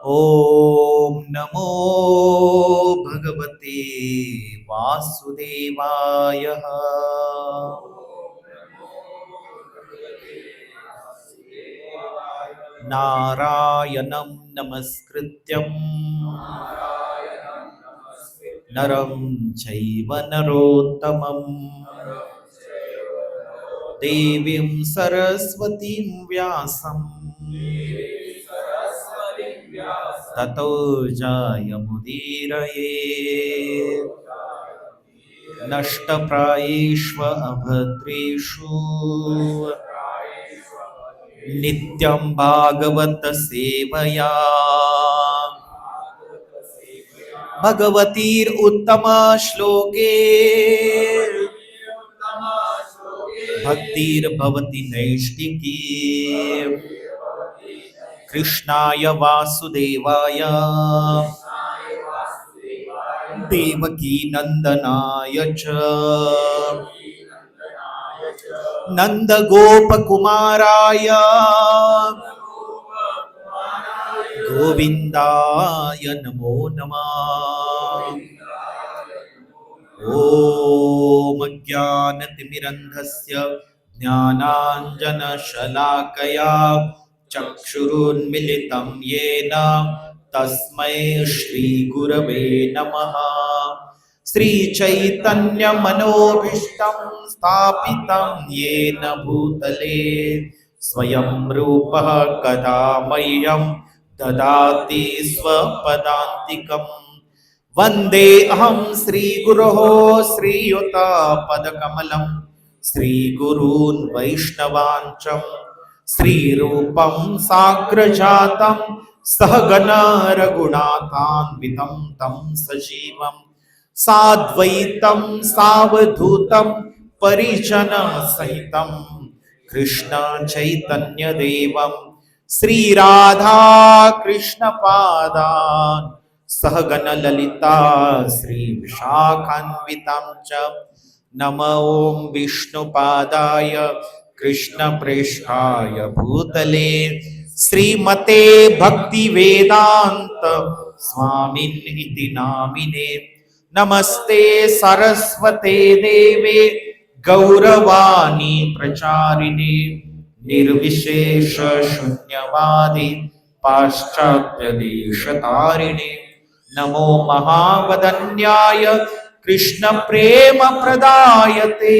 ओम नमो भगवते वासुदेवाय। नारायणं नमस्कृत्यं नरं चैव नरोत्तमं देवीं सरस्वतीं व्यासं ततो जयमुदीरये। नष्टप्रायेष्व अभद्रेषु नित्यं भागवत सेवया भगवतीर उत्तम श्लोके भक्तिर्भवति नैष्टिकी। कृष्णाय वासुदेवाय देवकी नंदनाय च नंदगोपकुमाराय गोविंदाय नमो नमः। ॐ ज्ञानतिमिरन्धस्य ज्ञानाञ्जनशलाकया चक्षुरुन्मिलितं येन तस्मै श्रीगुरवे नमः। श्रीचैतन्यमनोभीष्टं स्थापितं येन भूतले स्वयं रूपः कदा मह्यं ददाति स्वपदान्तिकम्। वन्दे अहं श्रीगुरोः श्रीयुतपदकमलं श्रीगुरून् वैष्णवांच श्रीरूपं साग्रजातं सहगण रघुनाथान्वितं तं सजीवं साद्वैतं सावधूतं परिजनसहितं कृष्ण चैतन्यदेवं श्रीराधा कृष्णपादान् सहगण ललिता श्री विशाखान्वितां च। नमो ओं विष्णुपादाय कृष्णप्रेष्ठाय भूतले श्रीमते भक्तिवेदांत स्वामिन्निति नामिने। नमस्ते सरस्वते देवे गौरवाणी प्रचारिणे निर्विशेष शून्यवादी पाश्चात्य देशतारिणे। नमो महावदन्याय कृष्ण प्रेम प्रदायते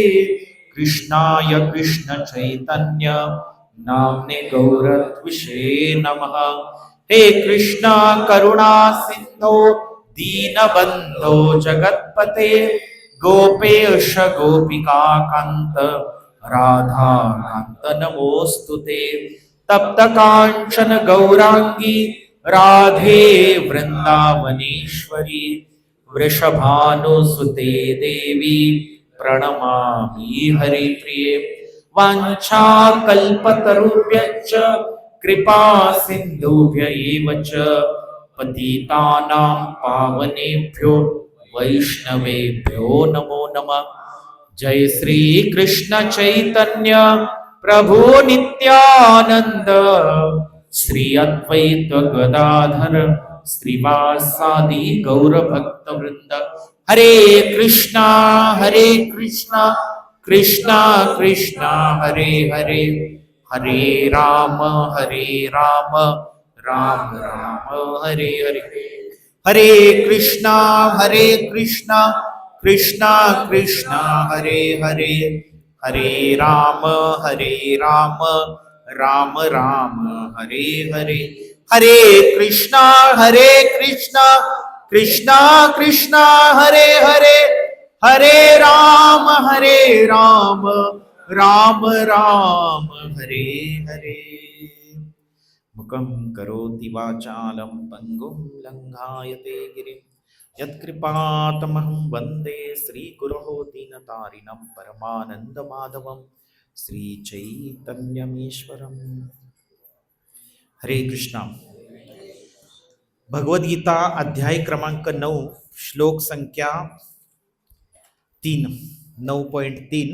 कृष्णाय कृष्ण चैतन्य नाम्ने गौरत्विषे नमः। हे कृष्णा करुणा सिंधो दीनबंधो जगत्पते गोपेश गोपिका कांत राधा कांत नमोस्तुते। तप्त कांचन गौरांगी राधे वृंदावनेश्वरी वृषभानुसुते देवी प्रणमामि हरिप्रिये। वाञ्छाकल्पतरुभ्यश्च कृपा सिन्धुभ्य एव च पतितानां पावनेभ्यो वैष्णवेभ्यो नमो नमः। जय श्री कृष्ण चैतन्य प्रभु नित्यानंद श्री अद्वैत गदाधर श्रीवासादि गौर भक्त वृंद। हरे कृष्णा कृष्णा कृष्णा हरे हरे हरे राम राम राम हरे हरे। हरे कृष्णा कृष्णा कृष्णा हरे हरे हरे राम राम राम हरे हरे। हरे कृष्णा कृष्णा कृष्णा हरे हरे हरे राम राम राम हरे हरे। मुखं करोति वाचालं पङ्गुं लङ्घायते गिरिं यत्कृपातमहं वन्दे श्रीगुरोः दीनतारिणं परमानन्दमाधवं श्रीचैतन्यमीश्वरम्। हरे कृष्णा। भगवद्गीता अध्याय क्रमांक 9 श्लोक संख्या 3 9.3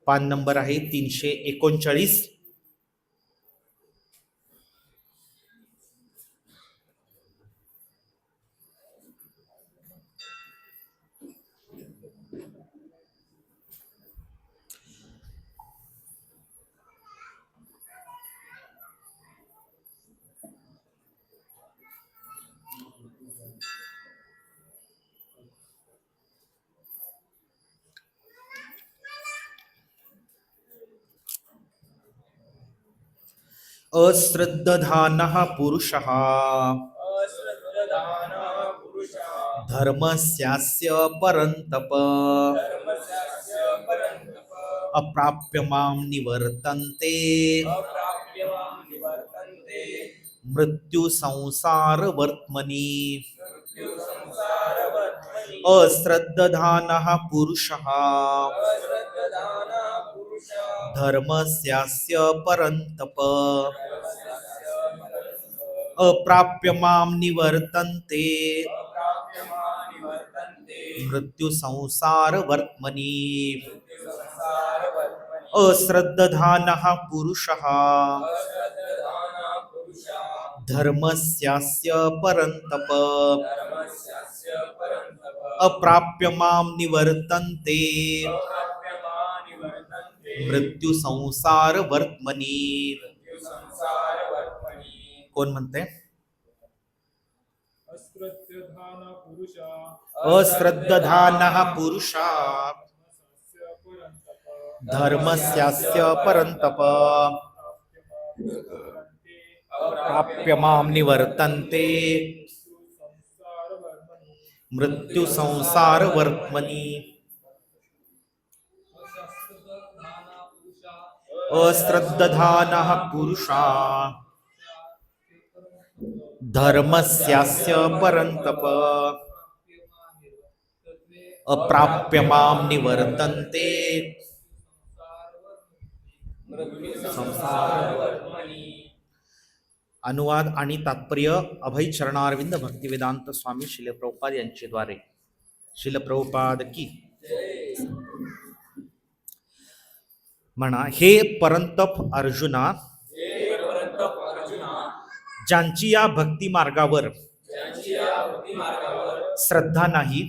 पान नंबर आहे 339। अश्रद्धधानः पुरुषः धर्मस्यास्य परन्तप अप्राप्य मां निवर्तन्ते मृत्यु संसार वर्त्मनि अश्रद्धधानः पुरुषः धर्मस्यास्य परन्तप अप्राप्य मां निवर्तन्ते मृत्यु संसार वर्त्मनि अश्रद्धधानः पुरुषः धर्मस्यास्य परन्तप अप्राप्य मां निवर्तन्ते मृत्यू संसार वर्त्मनि. कोण म्हणते? अश्रद्धधानः पुरुषा धर्मस्यास्य परन्तप प्राप्य मां निवर्तन्ते मृत्यु संसार वर्त्मनि. अश्रद्धधानः पुरुषा धर्मस्यास्य परन्तप अप्राप्य मां निवर्तन्ते संसार वर्त्मनि. अनुवाद आणि तात्पर्य अभय चरणारविंद भक्तिवेदांत स्वामी श्रील प्रभुपाद यांचे द्वारे. श्रील प्रभुपाद की म्हणा. हे परंतप अर्जुना, ज्यांची या भक्ती मार्गावर श्रद्धा नाही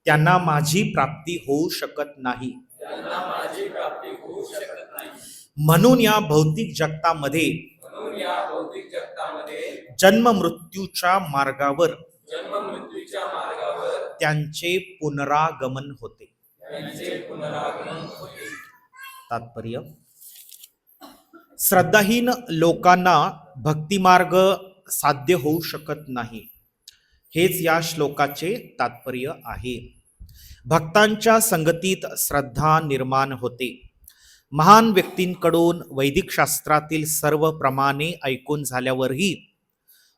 त्यांना माझी प्राप्ती होऊ शकत नाही. म्हणून या भौतिक जगतामध्ये जन्म मृत्यूच्या मार्गावर त्यांचे पुनरागमन होते. तात्पर्य: श्रद्धाहीन लोकांना भक्तिमार्ग साध्य होऊ शकत नाही. हेच या श्लोकाचे तात्पर्य आहे. भक्तांच्या संगतीत श्रद्धा निर्माण होते. महान व्यक्तींकडून वैदिक शास्त्रातील सर्व प्रमाणे ऐकून झाल्यावरही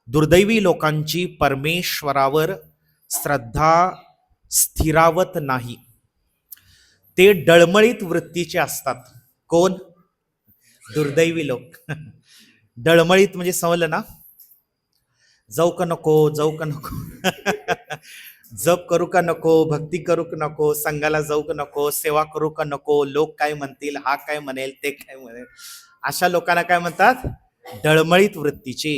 दुर्दैवी लोकांची परमेश्वरावर श्रद्धा स्थिरावत नाही. ते डळमळीत वृत्तीचे असतात. कोण? दुर्दैवी लोक. डळमळीत म्हणजे समजलं ना? जाऊ का नको, जाऊ का नको, जप करू का नको, भक्ती करू का नको, संघाला जाऊ का नको, सेवा करू का नको, लोक काय म्हणतील, हा काय म्हणेल, ते काय म्हणेल, अशा लोकांना काय म्हणतात? डळमळीत वृत्तीचे.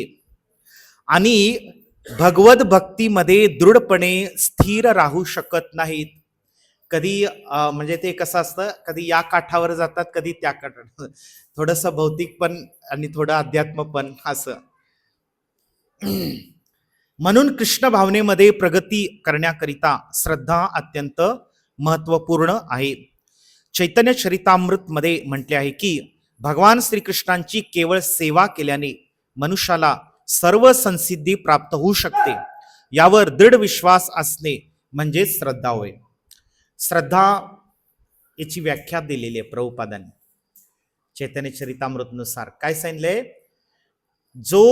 आणि भगवत भक्तीमध्ये दृढपणे स्थिर राहू शकत नाहीत. कधी म्हणजे ते कसं असतं, कधी या काठावर जातात, कधी त्या काठावर, थोडस भौतिक पण आणि थोडं अध्यात्म पण असं. म्हणून कृष्ण भावनेमध्ये प्रगती करण्याकरिता श्रद्धा अत्यंत महत्वपूर्ण आहे. चैतन्य चरितामृत मध्ये म्हटले आहे की भगवान श्रीकृष्णांची केवळ सेवा केल्याने मनुष्याला सर्व संसिद्धी प्राप्त होऊ शकते. यावर दृढ विश्वास असणे म्हणजे श्रद्धा होय. श्रद्धा याची व्याख्या दिलेली आहे प्रभुपादांनी. चैतन्य चरितामृत नुसार काय सांगितलंय? जो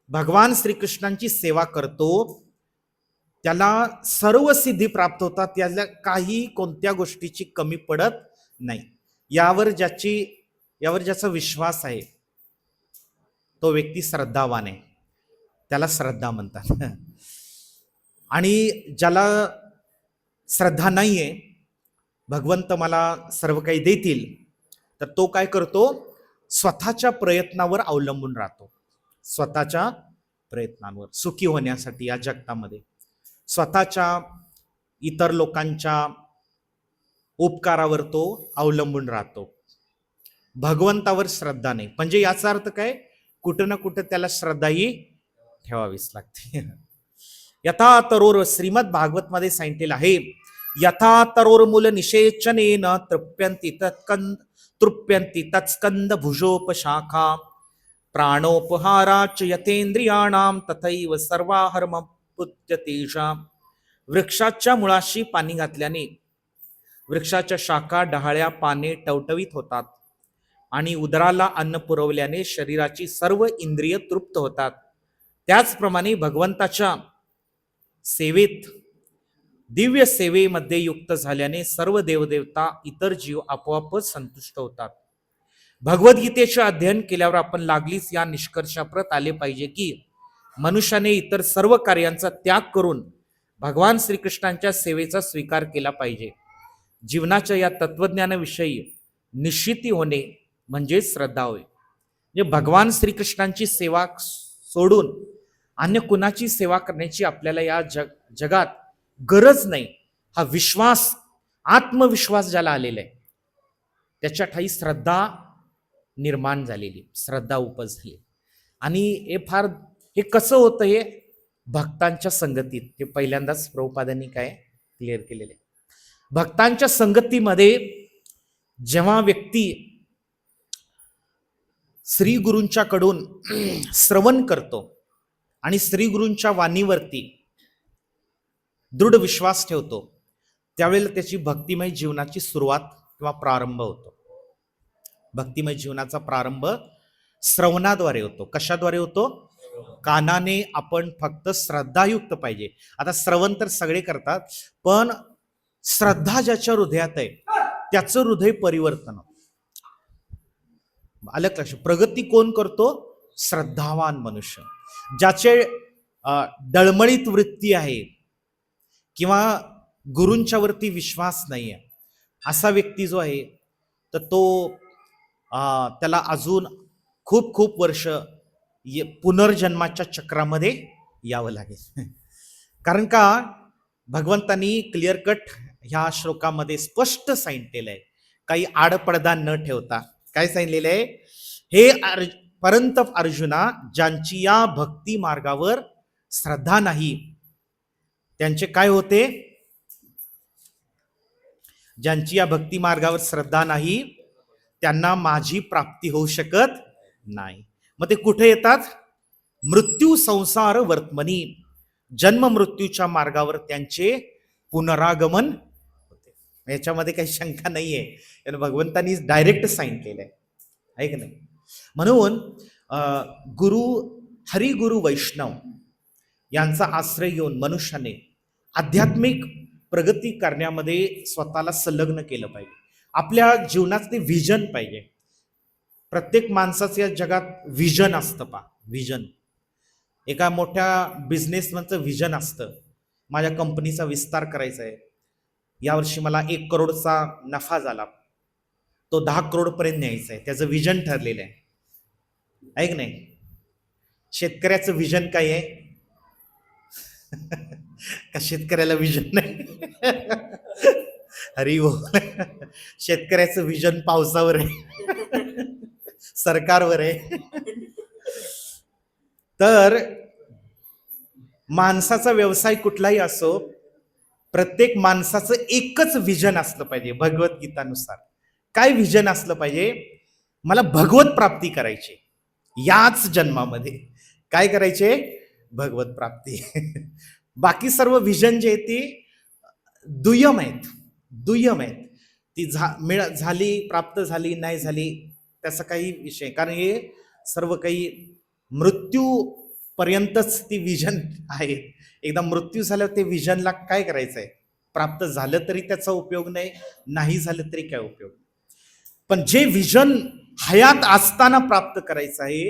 भगवान श्रीकृष्णांची सेवा करतो त्याला सर्व सिद्धी प्राप्त होतात. त्याला काही कोणत्या गोष्टीची कमी पडत नाही. यावर ज्याचा विश्वास आहे तो व्यक्ती श्रद्धावान आहे, त्याला श्रद्धा म्हणतात. आणि ज्याला श्रद्धा नाहीये, भगवंत मला सर्व काही देतील, तर तो काय करतो? स्वतःच्या प्रयत्नावर अवलंबून राहतो. स्वतःच्या प्रयत्नांवर सुखी होण्यासाठी या जगतामध्ये स्वतःच्या इतर लोकांच्या उपकारावर तो अवलंबून राहतो. भगवंतावर श्रद्धा नाही. म्हणजे याचा अर्थ काय? कुठं ना कुठं त्याला श्रद्धाही ठेवावीच लागते. यथा तरोर श्रीमद भागवत मध्ये सांगितलेलं आहे, यथा तरोर मूल निषेचनेन तृप्यन्ति तृप्यन्ति तत्स्कंद भुजोपशाखा प्राणोपहाराच यतेंद्रियाणाम तथैव सर्वाहरमपुत्य तेषाम. वृक्षाच्या मुळाशी पाणी घातल्याने वृक्षाच्या शाखा, डहाळ्या, पाने टवटवीत होतात आणि उदराला अन्न पुरवल्याने शरीराची सर्व इंद्रिय तृप्त होतात. त्याचप्रमाणे भगवंताच्या सेवेत, दिव्य सेवेमध्ये युक्त झाल्याने सर्व देवदेवता, इतर जीव आपोआपच संतुष्ट होतात. भगवद्गीतेचे अध्ययन केल्यावर आपण लागलीच या निष्कर्षाप्रत आले पाहिजे की मनुष्याने इतर सर्व कार्यांचा त्याग करून भगवान श्रीकृष्णांच्या सेवेचा स्वीकार केला पाहिजे. जीवनाच्या या तत्वज्ञानाविषयी निश्चिती होणे म्हणजे श्रद्धा होय. म्हणजे भगवान श्रीकृष्णांची सेवा सोडून अन्य कुणाची सेवा करण्याची आपल्याला या जगात गरज नाही. हा विश्वास, आत्मविश्वास ज्याला आलेला आहे त्याच्या ठाई श्रद्धा निर्माण झालेली, श्रद्धा उपजली. आणि हे कसं होतं, हे भक्तांच्या संगतीत. हे पहिल्यांदाच प्रभुपादांनी काय क्लिअर केलेले. भक्तांच्या संगतीमध्ये जेव्हा व्यक्ती श्री गुरूंच्याकडून श्रवण करतो आणि श्री गुरूंच्या वाणीवरती दृढ विश्वास ठेवतो, त्यावेळेला त्याची भक्तिमय जीवनाची सुरुवात किंवा प्रारंभ होतो. भक्तिमय जीवनाचा प्रारंभ श्रवणाद्वारे होतो. कशाद्वारे होतो? कानाने आपण फक्त श्रद्धायुक्त पाहिजे. आता श्रवण तर सगळे करतात, पण श्रद्धा ज्याच्या हृदयात आहे त्याचं हृदय परिवर्तन. आलं का? प्रगती कोण करतो? श्रद्धावान मनुष्य. ज्याचे डळमळीत वृत्ती आहे किंवा गुरूंच्या वरती विश्वास नाही आहे, असा व्यक्ती जो आहे तर तो त्याला अजून खूप खूप वर्ष पुनर्जन्माच्या चक्रामध्ये यावं लागेल. कारण का भगवंतांनी क्लिअर कट ह्या श्लोकामध्ये स्पष्ट सांगितलेलं आहे, काही आडपडदा न ठेवता. काय सांगितलेलं आहे? हे परंतप अर्जुना, ज्यांची या भक्ती मार्गावर श्रद्धा नाही त्यांचे काय होते? ज्यांची या भक्ती मार्गावर श्रद्धा नाही त्यांना माझी प्राप्ती होऊ शकत नाही. मग ते कुठे येतात? मृत्यू संसार वर्तमनी, जन्म मृत्यूच्या मार्गावर त्यांचे पुनरागमन होते. याच्यामध्ये काही शंका नाहीये, भगवंतांनी डायरेक्ट सांगितलेलं आहे का नाही? म्हणून गुरु, हरिगुरु, वैष्णव यांचा आश्रय घेऊन मनुष्याने आध्यात्मिक प्रगती करण्यामध्ये स्वतःला संलग्न केलं पाहिजे. आपल्या जीवनात ते व्हिजन पाहिजे. प्रत्येक माणसाचं या जगात व्हिजन असतं. व्हिजन. एका मोठ्या बिझनेसमॅनचं व्हिजन असतं, माझ्या कंपनीचा विस्तार करायचा आहे, यावर्षी मला 1 करोडचा नफा झाला, तो 10 करोड पर्यंत न्यायचा आहे, त्याचं व्हिजन ठरलेलं आहे. ऐक नाही, शेतकऱ्याचं व्हिजन काय आहे? का शेतकऱ्याला व्हिजन नाही? हरी हो. शेतकऱ्याचं व्हिजन पावसावर आहे, सरकारवर आहे. तर माणसाचा व्यवसाय कुठलाही असो, प्रत्येक माणसाचं एकच व्हिजन असलं पाहिजे. भगवद्गीतानुसार काय व्हिजन असलं पाहिजे? मला भगवत प्राप्ती करायची याच जन्मामध्ये. काय करायचे? भगवत प्राप्ती. बाकी सर्व व्हिजन जे ते दुय्यम आहेत. ती झाली, प्राप्त झाली, नाही झाली, त्याचा काही विषय. कारण हे सर्व काही मृत्यू पर्यंतच ती विजन आहे. एकदा मृत्यू झाल्यावर ते विजनला काय करायचं आहे? प्राप्त झालं तरी त्याचा उपयोग नाही, नाही झालं तरी काय उपयोग. पण जे विजन हयात असताना प्राप्त करायचं आहे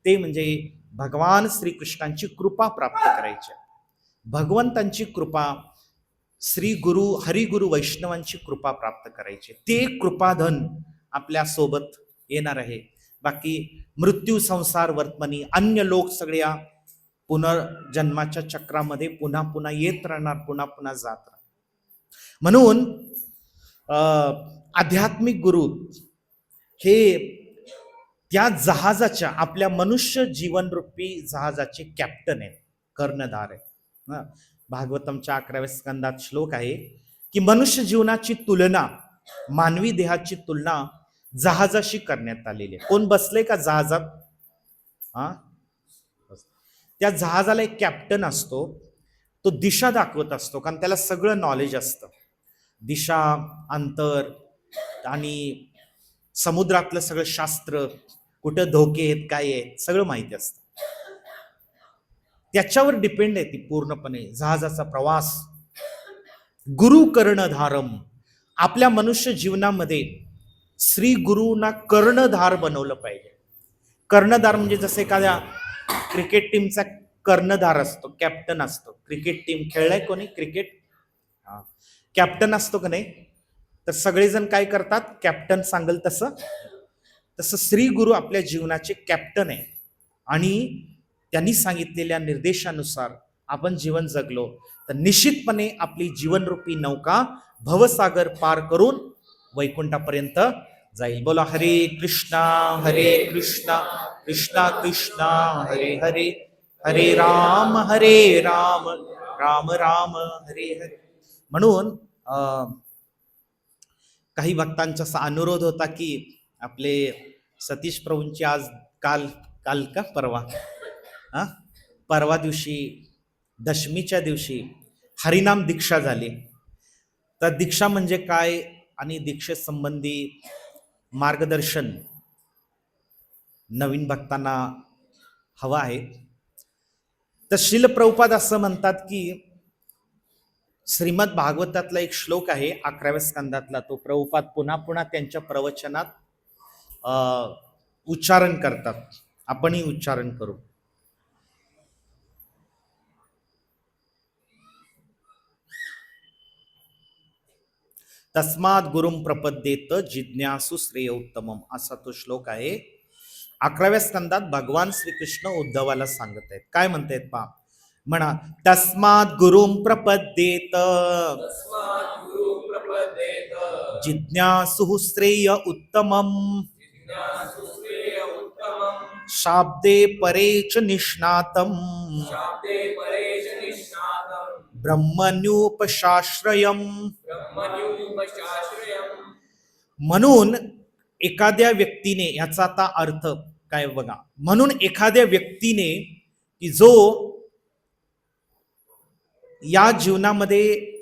ते म्हणजे भगवान श्रीकृष्णांची कृपा प्राप्त करायची. भगवंतांची कृपा, श्री गुरु, हरिगुरु, वैष्णवांची कृपा प्राप्त करायची. ते कृपाधन आपल्या सोबत येणार आहे. बाकी मृत्यू संसार वर्तमनी, अन्य लोक सगळ्या पुनर्जन्माच्या चक्रामध्ये पुन्हा पुन्हा येत राहणार, पुन्हा पुन्हा जात राहणार. म्हणून आध्यात्मिक गुरु हे त्या जहाजाच्या, आपल्या मनुष्य जीवनरूपी जहाजाचे कॅप्टन आहेत, कर्णधार आहेत. भागवतमच्या 11व्या स्कंदात श्लोक आहे की मनुष्य जीवनाची तुलना, मानवी देहाची तुलना जहाजाशी करण्यात आलेली आहे. कोण बसले का जहाजात? हा, त्या जहाजाला एक कॅप्टन असतो. तो दिशा दाखवत असतो, कारण त्याला सगळं नॉलेज असतं. दिशा, अंतर आणि समुद्रातलं सगळं शास्त्र, कुठं धोके आहेत, काय आहेत, सगळं माहिती असतं. त्याच्यावर डिपेंड आहे ती पूर्णपणे जहाजाचा प्रवास. गुरु कर्णधारम. आपल्या मनुष्य जीवनामध्ये श्री गुरुना कर्णधार बनवलं पाहिजे. कर्णधार म्हणजे जसं एखाद्या क्रिकेट टीमचा कर्णधार असतो, कॅप्टन असतो. क्रिकेट टीम खेळलाय कोणी क्रिकेट? कॅप्टन असतो का नाही? तर सगळेजण काय करतात? कॅप्टन सांगेल तसं तसं श्री गुरु आपल्या जीवनाचे कॅप्टन आहे. आणि त्यांनी सांगितलेल्या निर्देशानुसार आपण जीवन जगलो तर निश्चितपणे आपली जीवनरूपी नौका भवसागर पार करून वैकुंठापर्यंत जाईल. बोला हरे कृष्णा कृष्णा कृष्णा हरे हरे, हरे राम राम राम हरे हरे. म्हणून काही भक्तांचा असा अनुरोध होता की आपले सतीश प्रभूंची आज काल काल का परवा दिवशी दशमीच्या दिवशी हरिनाम दीक्षा झाली. तर दीक्षा म्हणजे काय आणि दीक्षेसंबंधी मार्गदर्शन नवीन भक्तांना हवं आहे. तर श्रील प्रभुपाद असं म्हणतात की श्रीमद भागवतातला एक श्लोक आहे 11व्या स्कंदातला, तो प्रभुपाद पुन्हा पुन्हा त्यांच्या प्रवचनात उच्चारण करतात. आपणही उच्चारण करू. तस्माद गुरुम प्रपद्येत जिज्ञासु श्रेय उत्तमम, असा तो श्लोक आहे. 11व्या स्कंदात भगवान श्रीकृष्ण उद्धवाला सांगत आहेत. काय म्हणतायत पहा, म्हणा तस्माद गुरुम प्रपद्येत जिज्ञासु श्रेय उत्तमम शाब्दे परेच निष्णातम ब्रह्मण्योपशाश्रयम. म्हणून एखाद्या व्यक्तीने, याचा आता अर्थ काय बघा, म्हणून एखाद्या व्यक्तीने की जो या जीवनामध्ये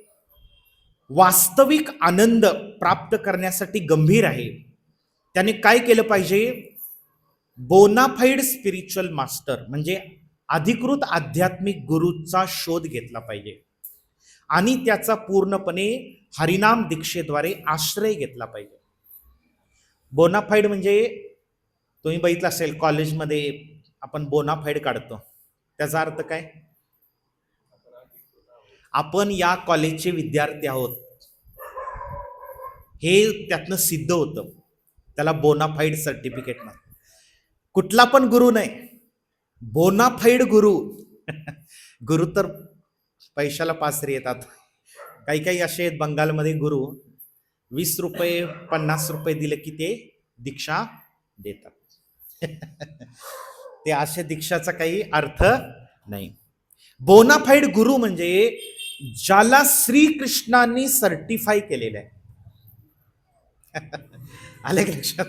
वास्तविक आनंद प्राप्त करण्यासाठी गंभीर आहे, त्याने काय केलं पाहिजे? बोनाफाईड स्पिरिच्युअल मास्टर म्हणजे अधिकृत आध्यात्मिक गुरूचा शोध घेतला पाहिजे आणि त्याचा पूर्णपणे हरिनाम दीक्षेद्वारे आश्रय घेतला पाहिजे. बोनाफाईड म्हणजे तुम्ही बघितलं असेल कॉलेजमध्ये आपण बोनाफाईड काढतो, त्याचा अर्थ काय? आपण या कॉलेजचे विद्यार्थी आहोत हे त्यातनं सिद्ध होतं, त्याला बोनाफाईड सर्टिफिकेट म्हणतात. कुठला पण गुरु नाही, बोनाफाईड गुरु. गुरु तर पैशाला पासरी येतात. काही काही असे आहेत बंगालमध्ये गुरु, 20 रुपये 50 रुपये दिले की ते दीक्षा देतात. ते अशा दीक्षाचा काही अर्थ नाही. बोनाफाईड गुरु म्हणजे ज्याला श्रीकृष्णांनी सर्टिफाय केलेलं आहे. आले का लक्षात?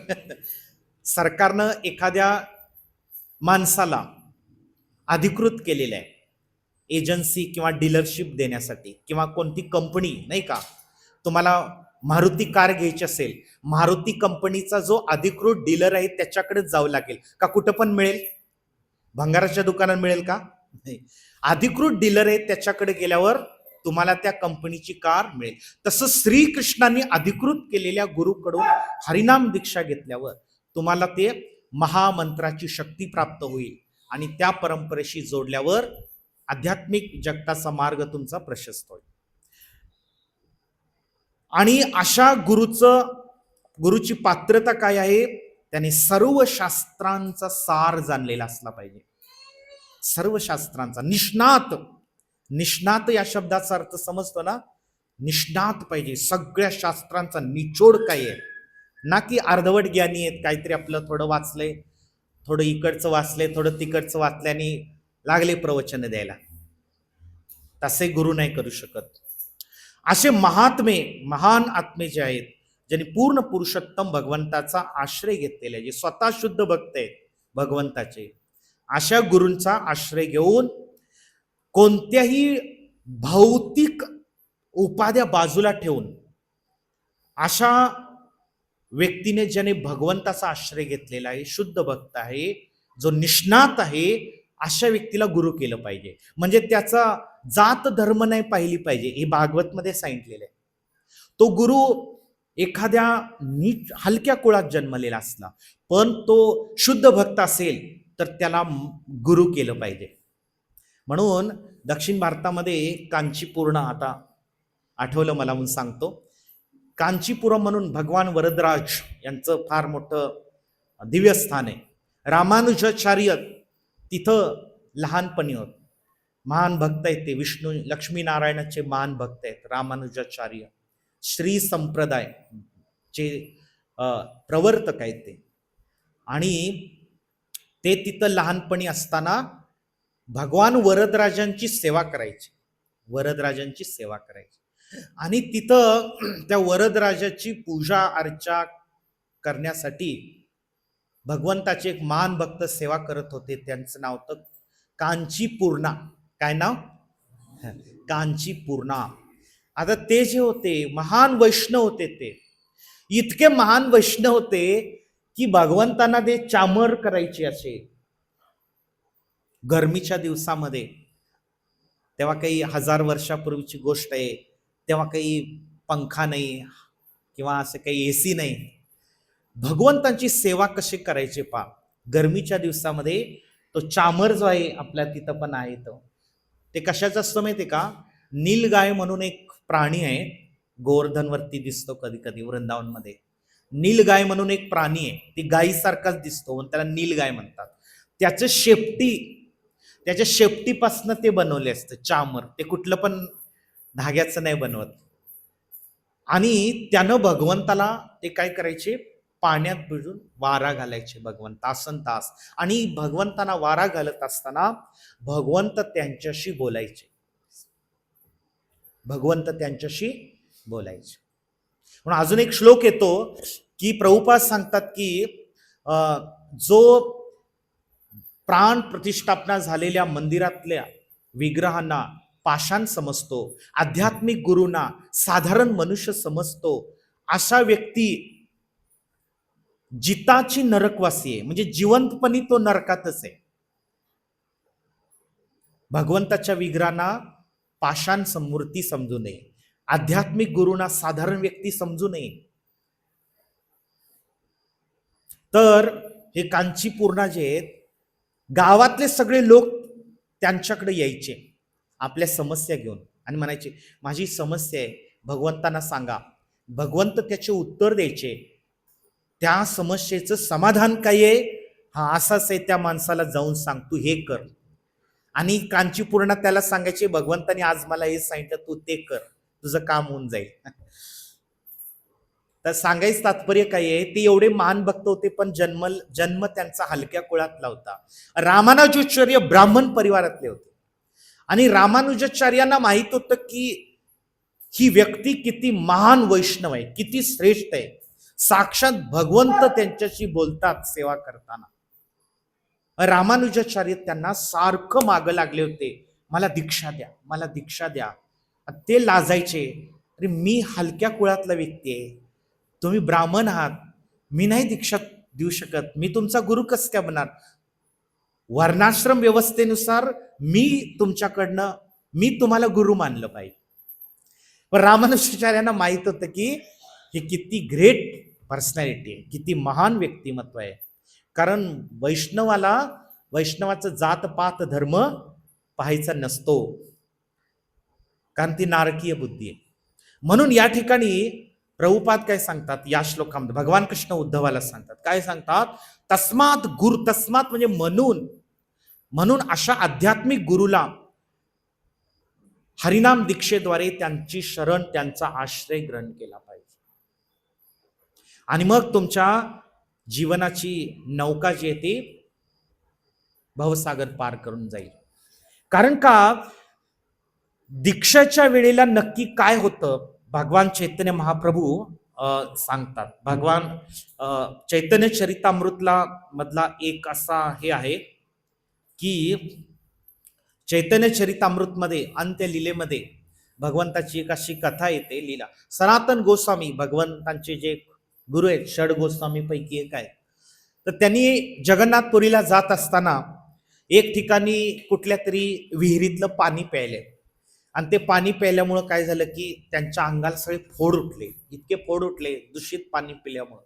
सरकारनं एखाद्या माणसाला अधिकृत केलेलं आहे एजन्सी किंवा डीलरशिप देण्यासाठी, किंवा कोणती कंपनी नाही का, तुम्हाला मारुती कार घ्यायची असेल, मारुती कंपनीचा जो अधिकृत डीलर आहे त्याच्याकडे जावं लागेल का? कुठं पण मिळेल? भंगाराच्या दुकानात मिळेल का? नाही. अधिकृत डीलर आहे त्याच्याकडे गेल्यावर तुम्हाला त्या कंपनीची कार मिळेल. तसं श्रीकृष्णांनी अधिकृत केलेल्या गुरुकडून हरिनाम दीक्षा घेतल्यावर तुम्हाला ते महामंत्राची शक्ती प्राप्त होईल आणि त्या परंपरेशी जोडल्यावर आध्यात्मिक जगताचा मार्ग तुमचा प्रशस्त होईल. आणि अशा गुरुची पात्रता काय आहे? त्याने सर्व शास्त्रांचा सार जाणलेला असला पाहिजे. सर्व शास्त्रांचा निष्णात या शब्दाचा अर्थ समजतो ना? निष्णात पाहिजे, सगळ्या शास्त्रांचा निचोड काय आहे, ना की अर्धवट ज्ञानी आहेत, काहीतरी आपलं थोडं वाचलंय, थोडं इकडचं वाचलंय, थोडं तिकडचं वाचल्याने लागले प्रवचन द्यायला. तसे गुरु नाही करू शकत. असे महान आत्मे जे आहेत ज्यांनी पूर्ण पुरुषोत्तम भगवंताचा आश्रय घेतलेला आहे, जे स्वतः शुद्ध भक्त आहेत भगवंताचे, अशा गुरूंचा आश्रय घेऊन कोणत्याही भौतिक उपाध्या बाजूला ठेवून अशा व्यक्तीने ज्याने भगवंताचा आश्रय घेतलेला आहे, शुद्ध भक्त आहे, जो निष्णात आहे, अशा व्यक्तीला गुरु केलं पाहिजे. म्हणजे त्याचा जात धर्म नाही पाहिली पाहिजे, हे भागवत मध्ये सांगितलेलं आहे. तो गुरु एखाद्या नीट हलक्या कुळात जन्मलेला असला, पण तो शुद्ध भक्त असेल तर त्याला गुरु केलं पाहिजे. म्हणून दक्षिण भारतामध्ये कांचीपूर्ण, आता आठवलं मला म्हणून सांगतो, कांचीपुरम म्हणून भगवान वरदराज यांचं फार मोठं दिव्य स्थान आहे. रामानुजाचार्य तिथं लहानपणी होत, महान भक्त आहेत ते, विष्णू लक्ष्मीनारायणाचे महान भक्त आहेत रामानुजाचार्य, श्री संप्रदायचे प्रवर्तक आहेत ते. आणि ते तिथं लहानपणी असताना भगवान वरदराजांची सेवा करायची, वरदराजांची सेवा करायची. आणि तिथं त्या वरदराजाची पूजा अर्चा करण्यासाठी भगवंताचे एक महान भक्त सेवा करत होते, त्यांचं नाव होतं कांचीपूर्णा. काय नाव? कांचीपूर्णा. आता ते जे होते महान वैष्णव होते, ते इतके महान वैष्णव होते की भगवंतांना ते चामर करायचे असे गरमीच्या दिवसामध्ये. तेव्हा काही 1000 वर्षापूर्वीची गोष्ट आहे, तेव्हा काही पंखा नाही किंवा असं काही AC नाही. भगवंतांची सेवा कशी करायचे पा, गरमीच्या दिवसामध्ये तो चामर जो आहे आपल्या तिथं पण आहे, तो ते कशाचं असतं माहिती आहे का? नीलगाय म्हणून एक प्राणी आहे, गोवर्धनवरती दिसतो कधी कधी वृंदावनमध्ये. नीलगाय म्हणून एक प्राणी आहे, ती गायीसारखाच दिसतो म्हणून त्याला नीलगाय म्हणतात. त्याचं त्याच्या शेपटीपासनं ते बनवले असतं चामर, ते कुठलं पण धाग्याचं नाही बनवत. आणि त्यानं भगवंताला ते काय करायचे, पाण्यात भिजून वारा घालायचे भगवंत तासन तास. आणि भगवंतांना वारा घालत असताना भगवंत त्यांच्याशी बोलायचे, भगवंत त्यांच्याशी बोलायचे. म्हणून अजून एक श्लोक येतो की प्रभुपाद सांगतात की जो प्राण प्रतिष्ठापना झालेल्या मंदिरातल्या विग्रहांना पाषाण समजतो, आध्यात्मिक गुरूंना साधारण मनुष्य समजतो, अशा व्यक्ती जिताची नरकवासी आहे. म्हणजे जिवंतपणी तो नरकातच आहे. भगवंताच्या विग्रहांना पाषाण मूर्ती समजू नये, आध्यात्मिक गुरूंना साधारण व्यक्ती समजू नये. तर हे कांचीपूर्णा जे आहेत, गावातले सगळे लोक त्यांच्याकडे यायचे आपल्या समस्या घेऊन आणि म्हणायचे माझी समस्या आहे, भगवंतांना सांगा. भगवंत त्याचे उत्तर द्यायचे, त्या समस्येचं समाधान काय आहे, हा असाच आहे, त्या माणसाला जाऊन सांग, तू हे कर. आणि कांचीपूर्णा त्याला सांगायचे भगवंताने आज मला हे सांगितलं, तू ते कर, तुझं काम होऊन जाईल. तर सांगायचं तात्पर्य काय आहे, ते एवढे महान भक्त होते पण जन्म त्यांचा हलक्या कुळातला होता. रामानुजाचार्य ब्राह्मण परिवारातले होते आणि रामानुजाचार्यांना माहित होतं की ही व्यक्ती किती महान वैष्णव आहे, किती श्रेष्ठ आहे. साक्षात भगवंत त्यांच्याशी बोलतात सेवा करताना. रामानुजाचार्य त्यांना सारखं मागं लागले होते, मला दीक्षा द्या, मला दीक्षा द्या. ते लाजायचे, अरे मी हलक्या कुळातला व्यक्ती आहे, तुम्ही ब्राह्मण आहात, मी नाही दीक्षा देऊ शकत, मी तुमचा गुरु कसं काय बनणार? वर्णाश्रम व्यवस्थेनुसार मी तुम्हाला गुरु मानलं पाहिजे. पण रामानुजाचार्यांना माहित होतं की हे किती ग्रेट पर्सनॅलिटी आहे, किती महान व्यक्तिमत्व आहे. कारण वैष्णवाचं जात पात धर्म पाहायचा नसतो, कारण ती नारकीय बुद्धी आहे. म्हणून या ठिकाणी प्रभुपाद काय सांगतात या श्लोकामध्ये, भगवान कृष्ण उद्धवाला सांगतात, काय सांगतात, तस्मात म्हणजे म्हणून अशा आध्यात्मिक गुरुला हरिनाम दीक्षेद्वारे त्यांची शरण, त्यांचा आश्रय ग्रहण केला पाहिजे. आणि मग तुमच्या जीवनाची नौका जी आहे ती भवसागर पार करून जाईल. कारण का दीक्षेच्या वेळेला नक्की काय होतं, भगवान चैतन्य महाप्रभू सांगतात. भगवान चैतन्य चरितामृतला मधला एक असा हे आहे की चैतन्य चरितामृतमध्ये अंत्य लीलेमध्ये भगवंताची एक अशी कथा येते. लीला सनातन गोस्वामी भगवंतांचे जे गुरु आहेत, षड गोस्वामी पैकी एक आहे. तर त्यांनी जगन्नाथपुरीला जात असताना एक ठिकाणी कुठल्या तरी विहिरीतलं पाणी प्यायले आणि ते पाणी प्यायल्यामुळं काय झालं की त्यांच्या अंगाला सगळे फोड उठले, इतके फोड उठले दूषित पाणी पिल्यामुळं.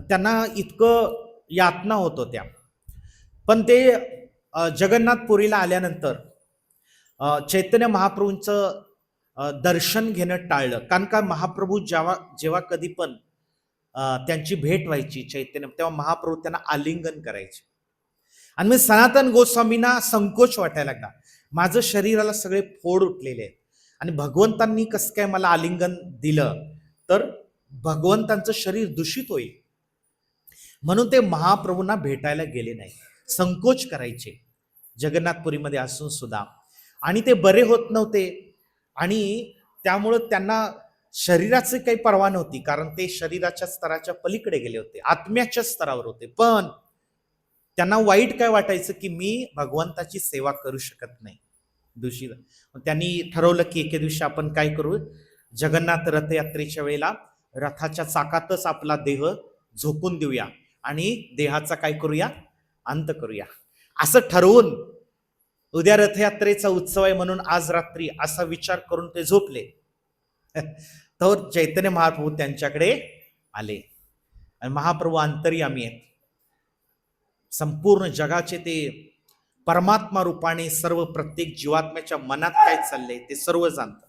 त्यांना इतकं यातना होत होत्या. पण ते जगन्नाथपुरीला आल्यानंतर चैतन्य महाप्रभूंचं दर्शन घेणं टाळलं. कारण का महाप्रभू जेव्हा कधी पण त्यांची भेट व्हायची चैतन्य, तेव्हा महाप्रभू त्यांना आलिंगन करायचे. आणि मग सनातन गोस्वामींना संकोच वाटायला लागला, माझं शरीराला सगळे फोड उठलेले आहेत आणि भगवंतांनी कसं काय मला आलिंगन दिलं तर भगवंतांचं शरीर दूषित होईल. म्हणून ते महाप्रभूंना भेटायला गेले नाही, संकोच करायचे जगन्नाथपुरीमध्ये असून सुद्धा. आणि ते बरे होत नव्हते आणि त्यामुळं त्यांना शरीराची काही पर्वा नव्हती, कारण ते शरीराच्या स्तराच्या पलीकडे गेले होते, आत्म्याच्या स्तरावर होते. पण त्यांना वाईट काय वाटायचं की मी भगवंताची सेवा करू शकत नाही, दूषित. त्यांनी ठरवलं की एके दिवशी आपण काय करू, जगन्नाथ रथयात्रेच्या वेळेला रथाच्या चाकातच आपला देह झोकून देऊया आणि देहाचा काय करूया, अंत करूया. असं ठरवून उद्या रथयात्रेचा उत्सव आहे म्हणून आज रात्री असा विचार करून ते झोपले. तर चैतन्य महाप्रभू त्यांच्याकडे आले आणि महाप्रभू अंतर्यामी आहेत, संपूर्ण जगाचे ते परमात्मा रूपाने सर्व प्रत्येक जीवात्म्याच्या मनात काय चाललंय ते सर्व जाणतात.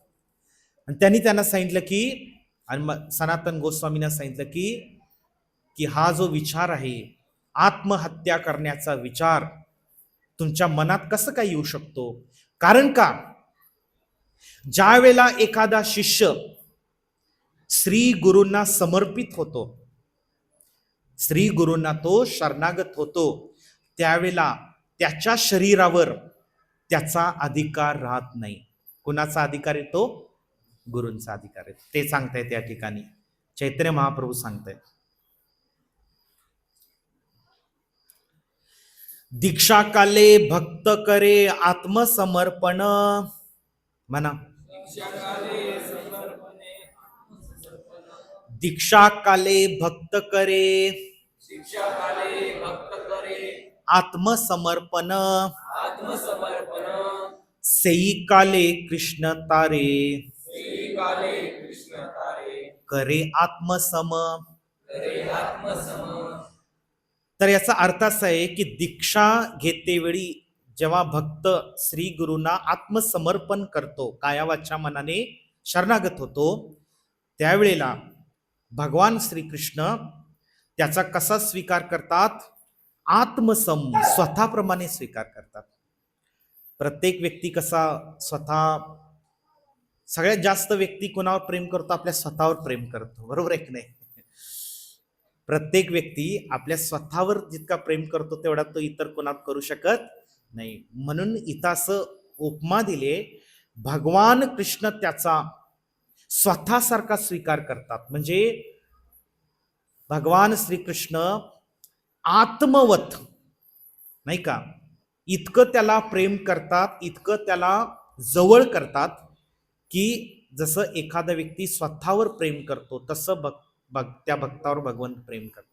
आणि त्यांना सांगितलं की, आणि सनातन गोस्वामींना सांगितलं की हा जो विचार आहे आत्महत्या करण्याचा विचार तुमच्या मनात कसं काय येऊ शकतो. कारण का ज्या वेळेला एखादा शिष्य श्री गुरूंना समर्पित होतो, श्री गुरूंना तो शरणागत होतो, त्यावेळेला त्याच्या शरीरावर त्याचा अधिकार राहत नाही. कुणाचा अधिकार येतो, गुरूंचा अधिकार येतो. ते सांगतायत त्या ठिकाणी चैतन्य महाप्रभू सांगतायत. दीक्षा काले भक्त करे आत्मसमर्पण, म्हणा दीक्षा काले भक्त करे आत्मसमर्पण, सेई काले कृष्ण तारे करे आत्मसम. तर याचा अर्थ असा आहे की दीक्षा घेतेवेळी जेव्हा भक्त श्री गुरूंना आत्मसमर्पण करतो, काया वाचा मनाने शरणागत होतो, त्यावेळेला भगवान श्रीकृष्ण त्याचा कसा स्वीकार करतात, आत्मसम, स्वतःप्रमाणे स्वीकार करतात. प्रत्येक व्यक्ती कसा स्वतः, सगळ्यात जास्त व्यक्ती कोणावर प्रेम करतो, आपल्या स्वतःवर प्रेम करतो, बरोबर आहे की नाही. प्रत्येक व्यक्ती आपल्या स्वतःवर जितका प्रेम करतो तेवढा तो इतर कोणावर करू शकत नाही. म्हणून इथं असं उपमा दिले, भगवान कृष्ण त्याचा स्वतःसारखा स्वीकार करतात. म्हणजे भगवान श्रीकृष्ण आत्मवत नाही का, इतकं त्याला प्रेम करतात, इतकं त्याला जवळ करतात की जसं एखादा व्यक्ती स्वतःवर प्रेम करतो तसं त्या भक्तावर भगवंत प्रेम करतात.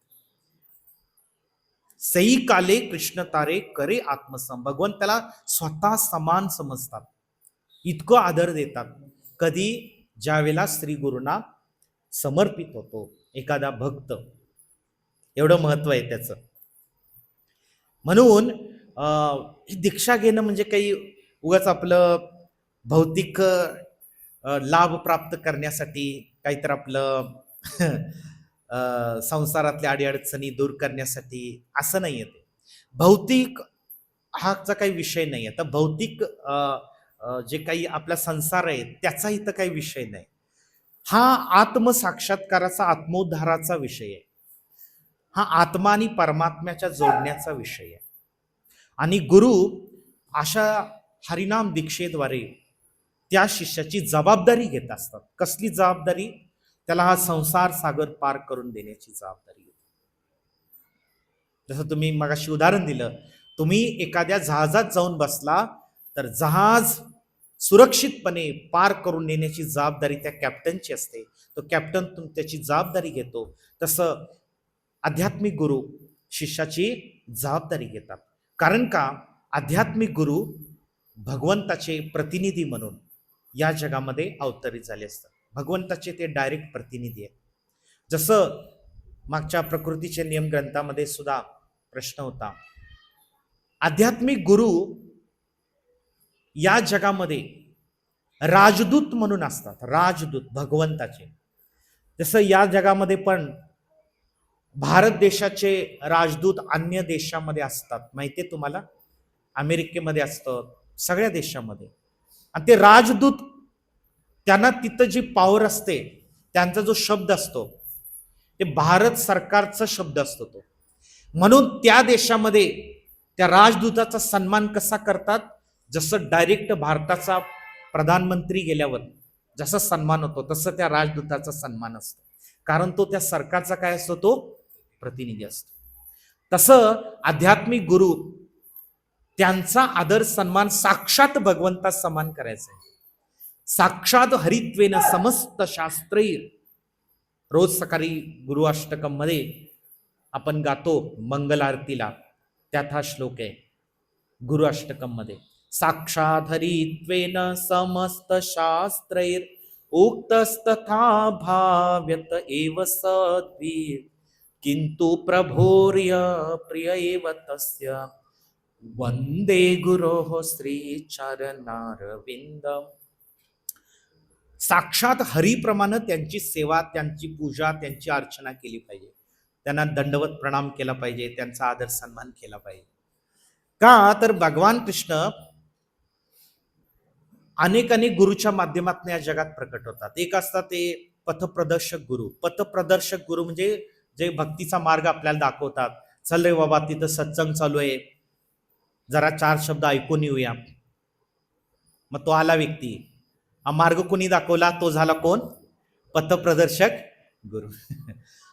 सई काले कृष्ण तारे करे आत्मसम, भगवंत त्याला स्वतः समान समजतात, इतकं आदर देतात. कधी ज्यावेळेला श्री गुरूंना समर्पित होतो एखादा भक्त, एवढं महत्व आहे त्याचं. म्हणून दीक्षा घेणं म्हणजे काही उगाच आपलं भौतिक लाभ प्राप्त करण्यासाठी, काहीतरी आपलं संसारातल्या अडीअडचणी दूर करण्यासाठी असं नाही आहे. भौतिक हाचा काही विषय नाही आहे. तर भौतिक जे काही आपला संसार आहे त्याचा इथं काही विषय नाही. हा आत्मसाक्षात्काराचा, आत्मोद्धाराचा विषय आहे. हा आत्मा आणि परमात्म्याच्या जोडण्याचा विषय आहे. आणि गुरु अशा हरिनाम दीक्षेद्वारे त्या शिष्याची जबाबदारी घेत असतात. कसली जबाबदारी, त्याला हा संसार सागर पार करून देण्याची जबाबदारी आहे. जसं तुम्ही मगाशी उदाहरण दिलं, तुम्ही एखाद्या जहाजात जाऊन बसला तर जहाज सुरक्षितपणे पार करून नेण्याची जबाबदारी त्या कॅप्टनची असते. तो कॅप्टन त्याची जबाबदारी घेतो. तसं आध्यात्मिक गुरु शिष्याची जबाबदारी घेतात. कारण का आध्यात्मिक गुरु भगवंताचे प्रतिनिधी म्हणून या जगामध्ये अवतरित झाले असतात. भगवंताचे ते डायरेक्ट प्रतिनिधी आहेत. जसं मागच्या प्रकृतीचे नियम ग्रंथामध्ये सुद्धा प्रश्न होता, आध्यात्मिक गुरु या जगामध्ये राजदूत म्हणून असतात. राजदूत भगवंताचे. जसं या जगामध्ये पण भारत देशाचे राजदूत अन्य देशामध्ये असतात, माहितीये तुम्हाला. अमेरिकेमध्ये असतं, सगळ्या देशामध्ये. आणि ते राजदूत त्यांना तिथं जी पॉवर असते, त्यांचा जो शब्द असतो ते भारत सरकारचा शब्द असतो तो. म्हणून त्या देशामध्ये त्या राजदूताचा सन्मान कसा करतात, जसं डायरेक्ट भारताचा प्रधानमंत्री गेल्यावर जसा सन्मान होतो तसं त्या राजदूताचा सन्मान असतो. कारण तो त्या सरकारचा काय असतो, तो प्रतिनिधी असतो. तसं आध्यात्मिक गुरु त्यांचा आदर सन्मान साक्षात भगवंता समान करायचा आहे. साक्षात हरित्वेन समस्त शास्त्रैर. रोज सकाळी गुरु अष्टकम मध्ये आपण गातो मंगल आरतीला, त्यात हा श्लोक आहे गुरु अष्टकम मध्ये. साक्षात हरित्वेन समस्त शास्त्रैर उक्तस्तथा भाव्यत एव सद्वीर किंतु प्रभोर्य प्रिय एव तस्य वंदे गुरोः श्री चरणारविंदम. साक्षात हरीप्रमाणे त्यांची सेवा, त्यांची पूजा, त्यांची अर्चना केली पाहिजे. त्यांना दंडवत प्रणाम केला पाहिजे, त्यांचा आदर सन्मान केला पाहिजे. का तर भगवान कृष्ण अनेक गुरुच्या माध्यमातून या जगात प्रकट होतात. एक असतात ते पथप्रदर्शक गुरु. पथप्रदर्शक गुरु म्हणजे जे भक्तीचा मार्ग आपल्याला दाखवतात. चल रे बाबा, तिथं सत्संग चालू आहे, जरा 4 शब्द ऐकून येऊया. मग तो आला व्यक्ती. हा मार्ग कोणी दाखवला, तो झाला कोण, पथप्रदर्शक गुरु.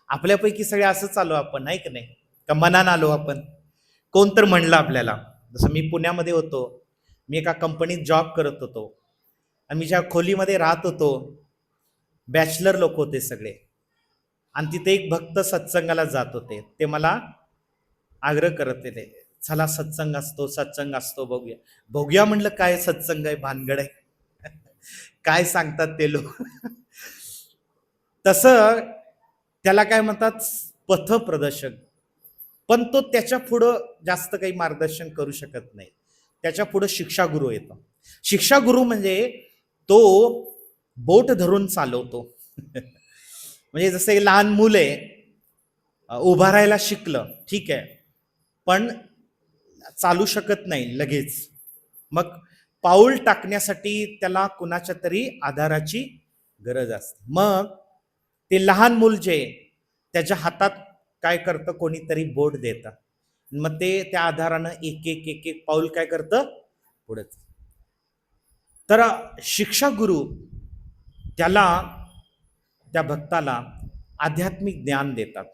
आपल्यापैकी सगळे असं चालू आपण, नाही का नाही, का मनानं आलो आपण. कोण तर म्हणलं आपल्याला. जसं मी पुण्यामध्ये होतो, मी एका कंपनीत जॉब करत होतो आणि मी ज्या खोलीमध्ये राहत होतो, बॅचलर लोक होते सगळे. आणि तिथे एक भक्त सत्संगाला जात होते. ते मला आग्रह करत होते, चला सत्संग असतो बघूया. बघूया म्हणलं काय सत्संग आहे, भानगड आहे, काय सांगतात ते लोक. तसं त्याला काय म्हणतात, पथप्रदर्शक. पण तो त्याच्या पुढं जास्त काही मार्गदर्शन करू शकत नाही. त्याच्या पुढे शिक्षा गुरु येतो. शिक्षा गुरु म्हणजे तो बोट धरून चालवतो. म्हणजे जसं एक लहान मूल आहे, उभा राहायला शिकलं, ठीक आहे, पण चालू शकत नाही लगेच. मग पाऊल टाकण्यासाठी त्याला कुणाच्या तरी आधाराची गरज असते. मग ते लहान मूल जे त्याच्या हातात काय करतं, कोणीतरी बोट देतं. मग ते त्या आधारानं एक एक पाऊल काय करतं, पुढे. तर शिक्षा गुरु त्याला, त्या भक्ताला आध्यात्मिक ज्ञान देतात,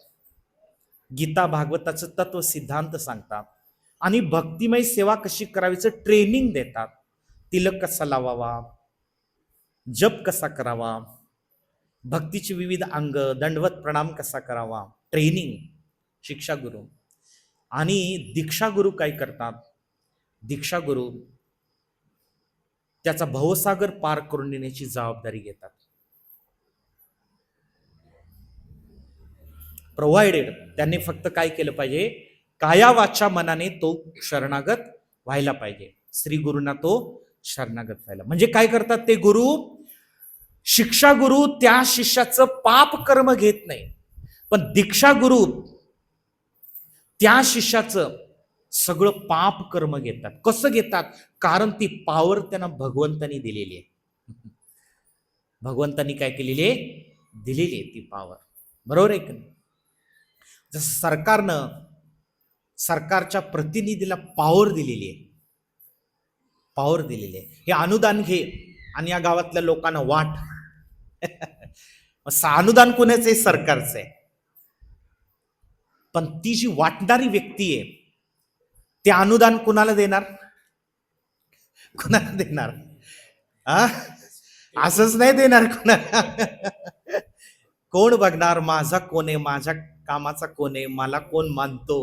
गीता भागवताचं तत्व सिद्धांत सांगतात आणि भक्तिमय सेवा कशी करावीचं ट्रेनिंग देतात. तिलक कसा लावावा, जप कसा करावा, भक्तीची विविध अंग, दंडवत प्रणाम कसा करावा, ट्रेनिंग शिक्षा गुरु. आणि दीक्षा गुरु काय करतात, दीक्षा गुरु त्याचा भवसागर पार करून नेण्याची जबाबदारी घेतात. प्रोव्हाइडेड त्यांनी फक्त काय केलं पाहिजे, काया वाचा मनाने तो शरणागत व्हायला पाहिजे. श्री गुरुना तो शरणागत व्हायला. म्हणजे काय करतात ते गुरु, शिक्षा गुरु त्या शिष्याचं पाप कर्म घेत नाही, पण दीक्षा गुरु त्या शिष्याचं सगळं पाप कर्म घेतात. कसं घेतात, कारण ती पावर त्यांना भगवंतानी दिलेली आहे. भगवंतानी काय केलेली आहे, दिलेली आहे ती पावर. बरोबर आहे की नाही. जसं सरकारच्या प्रतिनिधीला पावर दिलेली आहे, हे अनुदान घे आणि या गावातल्या लोकांना वाट. अनुदान कोणाचं आहे? सरकारचं आहे. पण ती जी वाटणारी व्यक्ती आहे ते अनुदान कुणाला देणार? कुणाला देणार? आ? असंच नाही देणार कुणाला. कोण बघणार माझा कोण आहे, माझ्या कामाचा कोण आहे, मला कोण मानतो?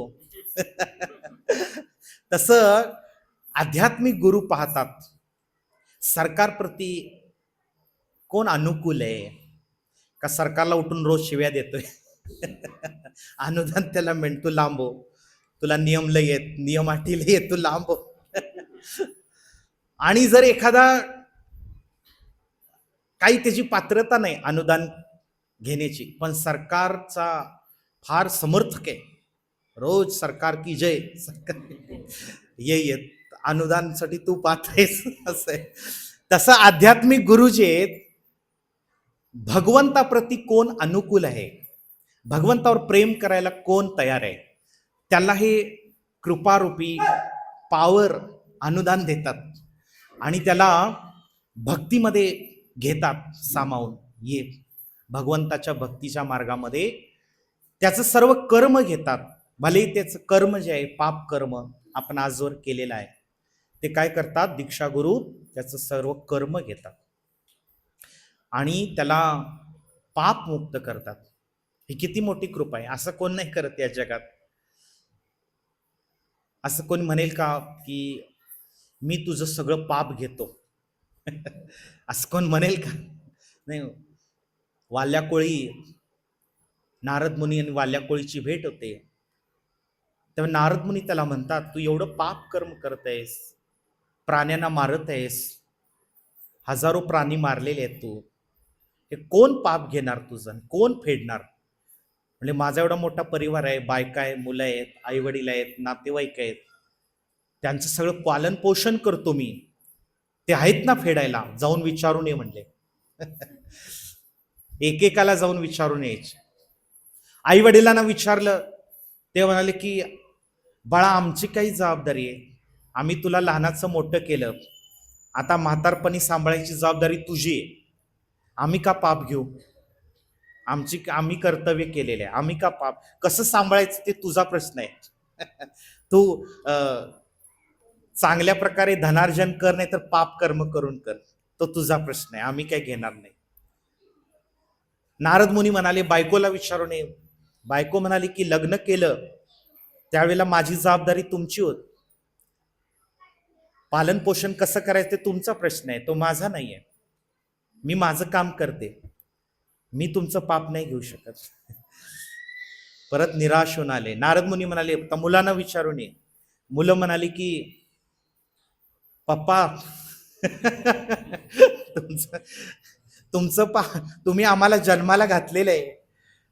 तसं आध्यात्मिक गुरु पाहतात सरकारप्रती कोण अनुकूल आहे का सरकारला उठून रोज शिव्या देतोय. अनुदान त्याला म्हण तू लांबो, तुला नियम लय येत, नियम अटी लय येत, तू लांबो. आणि जर एखादा काही त्याची पात्रता नाही अनुदान घेण्याची, पण सरकारचा फार समर्थक आहे, रोज सरकार की जय, सरकार ये अनुदानसाठी तू पाहतेस, असं आहे. तसं आध्यात्मिक गुरु जे आहेत भगवंताप्रती कोण अनुकूल आहे, भगवंतावर प्रेम करायला कोण तयार आहे, त्याला हे कृपारूपी पावर अनुदान देतात आणि त्याला भक्तीमध्ये घेतात सामावून. ये भगवंताच्या भक्तीच्या मार्गामध्ये त्याचं सर्व कर्म घेतात. भले त्याचं कर्म जे आहे पाप कर्म आपण आजवर केलेलं आहे, ते काय करतात? दीक्षा गुरु त्याचं सर्व कर्म घेतात आणि त्याला पाप मुक्त करतात. ही किती मोठी कृपा आहे. असं कोण नाही करत या जगात. असं कोण म्हणेल का की मी तुझं सगळं पाप घेतो? असं कोण म्हणेल का? नाही. वाल्याकोळी, नारद मुनी आणि वाल्याकोळीची भेट होते तेव्हा नारद मुनी त्याला म्हणतात, तू एवढं पाप कर्म करत आहेस, प्राण्यांना मारत आहेस, हजारो प्राणी मारलेले आहेत तू, हे कोण पाप घेणार तुझं, कोण फेडणार? म्हणजे माझा एवढा मोठा परिवार आहे, बायका आहे, मुलं आहेत, आई वडील आहेत, नातेवाईक आहेत, त्यांचं सगळं पालन पोषण करतो मी, ते आहेत ना फेडायला, जाऊन विचारून ये म्हणले. एकेकाला जाऊन विचारून यायचे. आई वडिलांना विचारलं, ते म्हणाले की बाळा आमची काही जबाबदारी आहे, आम्ही तुला लहानाचं मोठं केलं, आता म्हातारपणी सांभाळायची जबाबदारी तुझी आहे, आम्ही का पाप घेऊ? आम्ही कर्तव्य केलेले आहे, आम्ही का पाप? कसं सांभाळायचं ते तुझा प्रश्न आहे. तू चांगल्या प्रकारे धनार्जन कर, नाही तर पाप कर्म करून कर, तो तुझा प्रश्न आहे, आम्ही काय घेणार नाही. नारद मुनी म्हणाले बायकोला विचारून ये. बायको म्हणाली की लग्न केलं त्यावेळेला माझी जबाबदारी तुमची होत, पालन पोषण कसं करायचं ते तुमचा प्रश्न आहे, तो माझा नाही आहे, मी माझं काम करते, मी तुमचं पाप नाही घेऊ शकत. परत निराश होऊन आले. नारद मुनी म्हणाले आता मुलांना विचारून ये. मुलं म्हणाली की पप्पा तुमचं तुम्ही आम्हाला जन्माला घातलेलं आहे,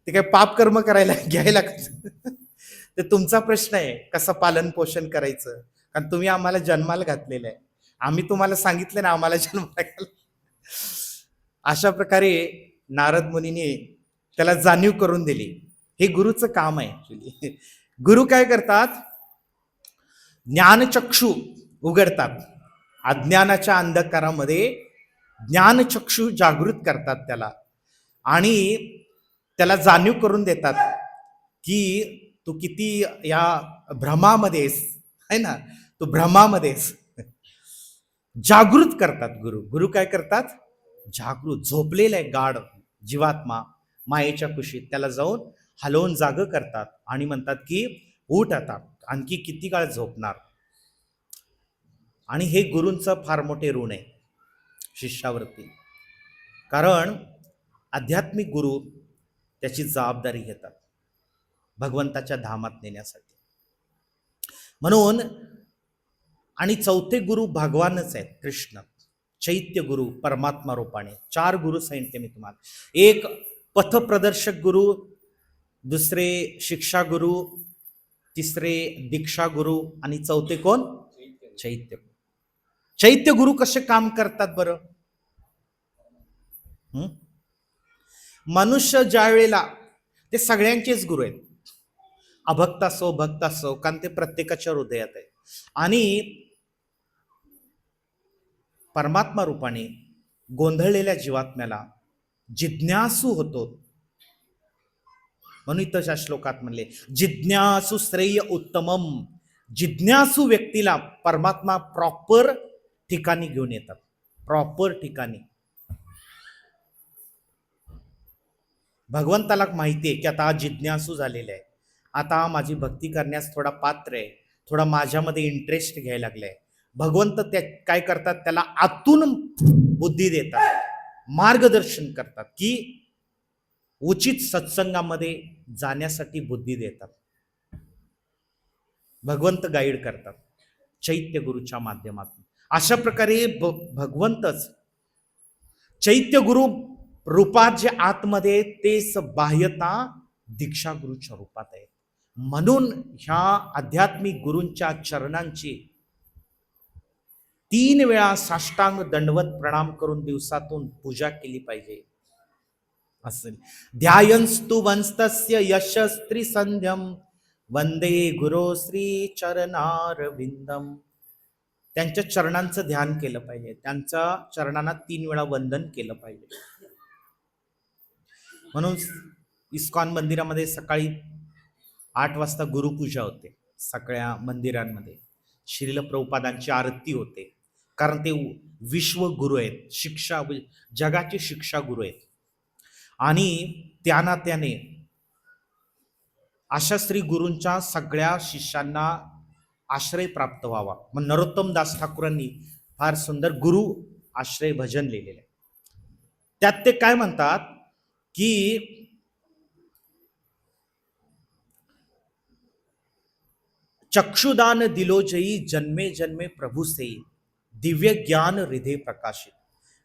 ते काय पाप कर्म करायला घ्यायला ते तुमचा प्रश्न आहे कसं पालन पोषण करायचं, कारण तुम्ही आम्हाला जन्माला घातलेलं आहे, आम्ही तुम्हाला सांगितलं ना आम्हाला जन्माला घाल. अशा प्रकारे नारद मुनीने त्याला जाणीव करून दिली. हे गुरुचं काम आहे ऍक्च्युली. गुरु काय करतात? ज्ञानचक्षु उघडतात. अज्ञानाच्या अंधकारामध्ये ज्ञानचक्षु जागृत करतात त्याला आणि त्याला जाणीव करून देतात की तू किती या भ्रमामध्येस आहे ना, तू भ्रमामध्येस. जागृत करतात गुरु. गुरु काय करतात? जागृत. झोपलेला आहे गाढ जीवात्मा मायेच्या कुशीत, त्याला जाऊन हलवून जाग करतात आणि म्हणतात की उठ आता, आणखी किती काळ झोपणार. आणि हे गुरूंचं फार मोठे ऋण आहे शिष्यावरती, कारण आध्यात्मिक गुरु त्याची जबाबदारी घेतात भगवंताच्या धामात नेण्यासाठी. म्हणून आणि चौथे गुरु भगवानच आहेत, कृष्ण चैत्य गुरु परमात्मा रूपाने. 4 गुरु सांगितले मी तुम्हाला. एक पथप्रदर्शक गुरु, दुसरे शिक्षा गुरु, तिसरे दीक्षा गुरु आणि चौथे कोण? चैत्य. चैत्य गुरु कसे काम करतात बरं? मनुष्य ज्या वेळेला, ते सगळ्यांचेच गुरु आहेत, अभक्त असो भक्त असो, कारण ते प्रत्येकाच्या हृदयात आहे. आणि परमात्मा रूपाने गोंधळलेल्या जीवात्म्याला जिज्ञासू होतो. म्हणून इथं त्या श्लोकात म्हणले जिज्ञासू श्रेय उत्तमम. जिज्ञासू व्यक्तीला परमात्मा प्रॉपर ठिकाणी घेऊन येतात, प्रॉपर ठिकाणी. भगवंताला माहिती आहे की आता हा जिज्ञासू झालेला आहे, आता हा माझी भक्ती करण्यास थोडा पात्र आहे, थोडा माझ्यामध्ये इंटरेस्ट घ्यायला लागलाय. भगवंत त्या काय करतात, त्याला आतून बुद्धी देतात, मार्गदर्शन करतात, की उचित सत्संगामध्ये जाण्यासाठी बुद्धी देतात. भगवंत गाईड करतात चैत्य गुरुच्या माध्यमातून. अशा प्रकारे भगवंतच चैत्य गुरु रूपात जे आतमध्ये तेच बाह्यता दीक्षा गुरुच्या रूपात आहे. म्हणून ह्या आध्यात्मिक गुरूंच्या चरणांची 3 वेळा साष्टांग दंडवत प्रणाम करून दिवसातून पूजा केली पाहिजे. असेल ध्यायंस्तु वंस्तस्य यशस्त्री संध्यम वंदे गुरो श्री चरणारविंदम. त्यांच्या चरणांचं ध्यान केलं पाहिजे, त्यांच्या चरणांना 3 वेळा वंदन केलं पाहिजे. म्हणून इस्कॉन मंदिरामध्ये सकाळी 8 वाजता गुरुपूजा होते. सगळ्या मंदिरांमध्ये श्रील प्रभुपादांची आरती होते, कारण ते विश्व गुरु आहेत, शिक्षा जगाचे शिक्षा गुरु आहेत. आणि त्याने अशा श्री गुरूंच्या सगळ्या शिष्यांना आश्रय प्राप्त व्हावा. मग नरोत्तम दास ठाकूरांनी फार सुंदर गुरु आश्रय भजन लिहिलेले. त्यात ते काय म्हणतात की चक्षुदान दिलो जई जन्मे जन्मे प्रभू से दिव्य ज्ञान हृदय प्रकाशित.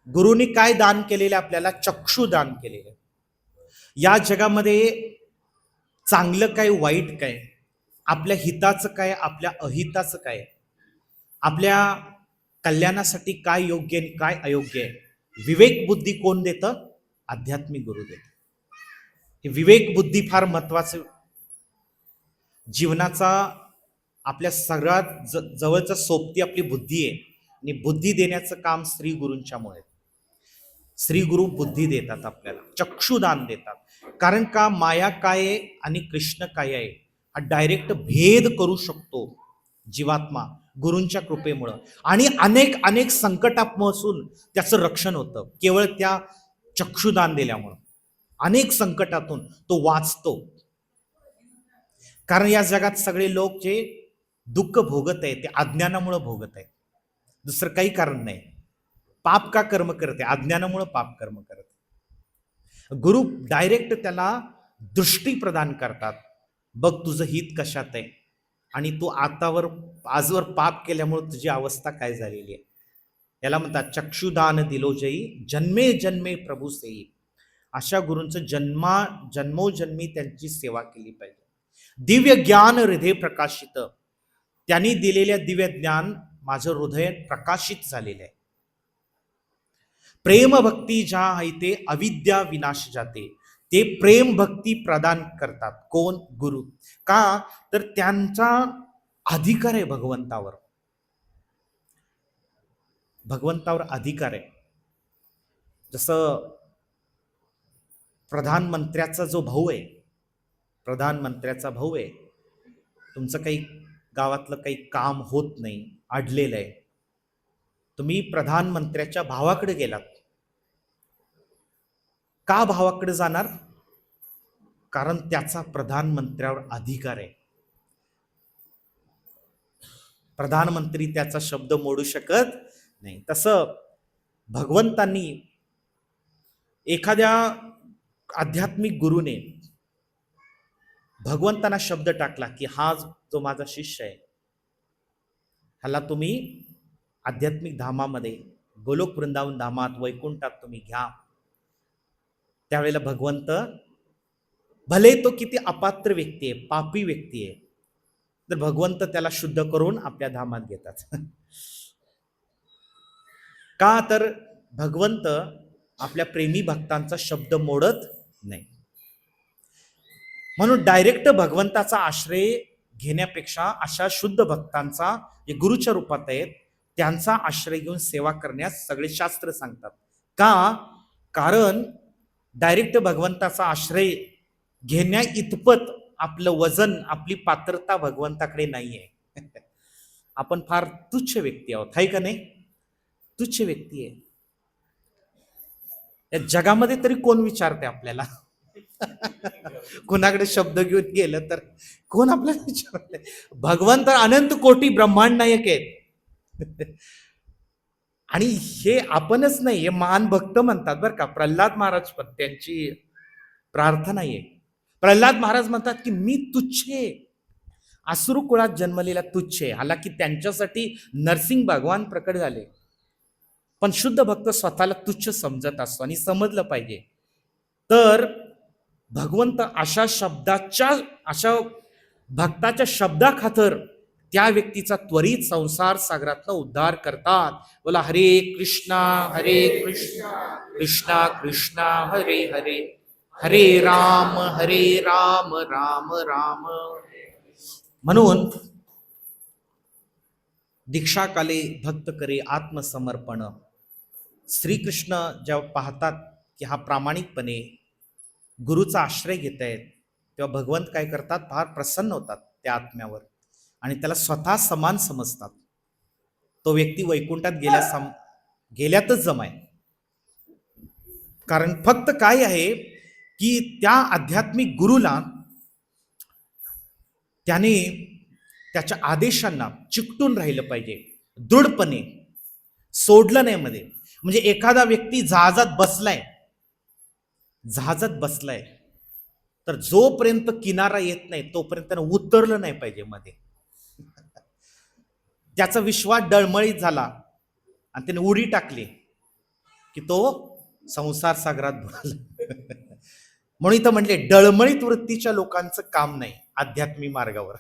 गुरुनी काय दान केलेले, आपल्याला चक्षुदान केलेले. या जगामध्ये चांगलं काय वाईट काय, आपल्या हिताचं काय आपल्या अहिताचं काय, आपल्या कल्याणासाठी काय योग्य आणि काय अयोग्य आहे, विवेक बुद्धी कोण देतं? आध्यात्मिक गुरु देत. हे विवेक बुद्धी फार महत्वाचं. जीवनाचा आपल्या सगळ्यात जवळचा सोबती आपली बुद्धी आहे, आणि बुद्धी देण्याचं काम श्री गुरूंच्यामुळे. श्री गुरु बुद्धी देतात, आपल्याला चक्षुदान देतात. कारण का माया काय आहे आणि कृष्ण काय आहे हा डायरेक्ट भेद करू शकतो जीवात्मा गुरूंच्या कृपेमुळं. आणि अनेक अनेक संकटापासून त्याचं रक्षण होतं केवळ त्या चक्षुदान दिल्यामुळं. अनेक संकटातून तो वाचतो. कारण या जगात सगळे लोक जे दुःख भोगत आहे ते अज्ञानामुळे भोगत आहे, दुसरं काही कारण नाही. पाप का कर्म करते? अज्ञानामुळे पाप कर्म करते. गुरु डायरेक्ट त्याला दृष्टी प्रदान करतात, बघ तुझं हित कशात आहे आणि तू आजवर पाप केल्यामुळे तुझी अवस्था काय झालेली आहे. याला म्हणतात चक्षुदान दिलो जई जन्मे जन्मे प्रभू सेई. अशा गुरूंचं जन्मोजन्मी त्यांची सेवा केली पाहिजे. दिव्य ज्ञान हृदय प्रकाशित. त्यांनी दिलेल्या दिव्य ज्ञान माझं हृदय प्रकाशित झालेलं आहे. प्रेम भक्ती ज्या आहे ते अविद्या विनाश जाते. ते प्रेम भक्ती प्रदान करतात. कोण? गुरु. का तर त्यांचा अधिकार आहे भगवंतावर. भगवंतावर अधिकार आहे. जसं प्रधानमंत्र्याचा जो भाऊ आहे, प्रधानमंत्र्याचा भाऊ आहे, तुमचं काही गावातलं काही काम होत नाही, अडलेलं आहे, तुम्ही प्रधानमंत्र्याच्या भावाकडे गेलात. का भावाकडे जाणार? कारण त्याचा प्रधानमंत्र्यावर अधिकार आहे. प्रधानमंत्री त्याचा शब्द मोडू शकत नाही. तसं भगवंतांनी एखाद्या आध्यात्मिक गुरुने भगवंतांना शब्द टाकला की हा जो माझा शिष्य आहे ह्याला तुम्ही आध्यात्मिक धामामध्ये गोलोक वृंदावन धामात वैकुंठात तुम्ही घ्या. त्यावेळेला भगवंत भले तो किती अपात्र व्यक्ती आहे, पापी व्यक्ती आहे, तर भगवंत त्याला शुद्ध करून आपल्या धामात घेतात. का तर भगवंत आपल्या प्रेमी भक्तांचा शब्द मोडत नाही. म्हणून डायरेक्ट भगवंताचा आश्रय घेण्यापेक्षा अशा शुद्ध भक्तांचा जे गुरुच्या रूपात आहेत त्यांचा आश्रय घेऊन सेवा करण्यास सगळे शास्त्र सांगतात. का? कारण डायरेक्ट भगवंताचा आश्रय घेण्या इतपत आपलं वजन, आपली पात्रता भगवंताकडे नाहीये. आपण फार तुच्छ व्यक्ती आहोत, आहे का नाही? तुच्छ व्यक्ती आहे. या जगामध्ये तरी कोण विचारते आपल्याला? कोणाकडे शब्द घेऊन गेलं तर कोण आपल्याला विचारते? भगवंत अनंत कोटी ब्रह्मांड नायक आहेत. आणि हे आपणच नाही, हे महान भक्त म्हणतात बरं का. प्रल्हाद महाराज पण त्यांची प्रार्थना आहे. प्रल्हाद महाराज म्हणतात की मी तुच्छ आहे, असुर कुळात जन्मलेला तुच्छ आहे. हालाकी त्यांच्यासाठी नरसिंह भगवान प्रकट झाले, पण शुद्ध भक्त स्वतःला तुच्छ समजत असतो आणि समजलं पाहिजे. तर भगवंत अशा भक्ताच्या शब्दाखातर त्या व्यक्तीचा त्वरित संसार सागरातनं उद्धार करतात. बोला हरे कृष्णा कृष्णा कृष्णा हरे हरे, हरे राम राम राम. म्हणून दीक्षाकाले भक्त करे आत्मसमर्पण. श्रीकृष्ण जेव्हा पाहतात की हा प्रामाणिकपणे गुरुचा आश्रय घेत आहेत, तेव्हा भगवंत काय करतात, फार प्रसन्न होतात त्या आत्म्यावर आणि त्याला स्वतः समान समजतात. तो व्यक्ती वैकुंठात गेल्यातच जमाय. कारण फक्त काय आहे की त्या आध्यात्मिक गुरुला त्याने त्याच्या आदेशांना चिकटून राहिलं पाहिजे, दृढपणे सोडलं नाही मध्ये. म्हणजे एखादा व्यक्ती जहाजात बसलाय तर जोपर्यंत किनारा येत नाही तोपर्यंत त्यानं उतरलं नाही पाहिजे मध्ये. त्याचा विश्वास डळमळीत झाला आणि त्याने उडी टाकली की तो संसार सागरात बुडाला. म्हणून इथं म्हणले डळमळीत वृत्तीच्या लोकांचं काम नाही आध्यात्मिक मार्गावर.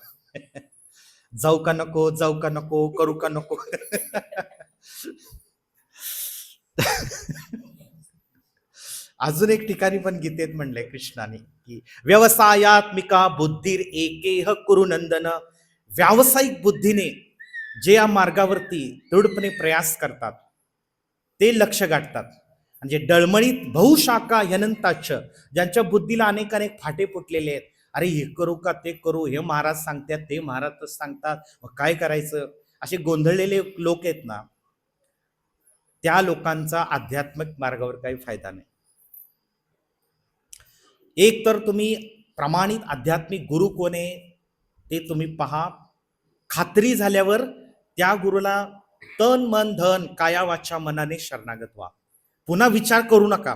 जाऊ का नको, करू का नको. अजून एक ठिकाणी पण गीतेत म्हणलंय कृष्णाने की व्यवसायात्मिका बुद्धीर एकेह कुरु नंदन. व्यावसायिक बुद्धीने जे या मार्गावरती दृढपणे प्रयास करतात ते लक्ष गाठतात. म्हणजे डळमळीत बहुशाखा यनंताच, ज्यांच्या बुद्धीला अनेक फाटे फुटलेले आहेत. अरे हे करू का ते करू, हे महाराज सांगतात, ते महाराज सांगतात, मग काय करायचं, असे गोंधळलेले लोक आहेत ना, त्या लोकांचा आध्यात्मिक मार्गावर काही फायदा नाही. एक तर तुम्ही प्रमाणित आध्यात्मिक गुरु कोण आहे ते तुम्ही पहा. खात्री झाल्यावर त्या गुरुला तन मन धन काया वाचा मनाने शरणागत व्हा. पुन्हा विचार करू नका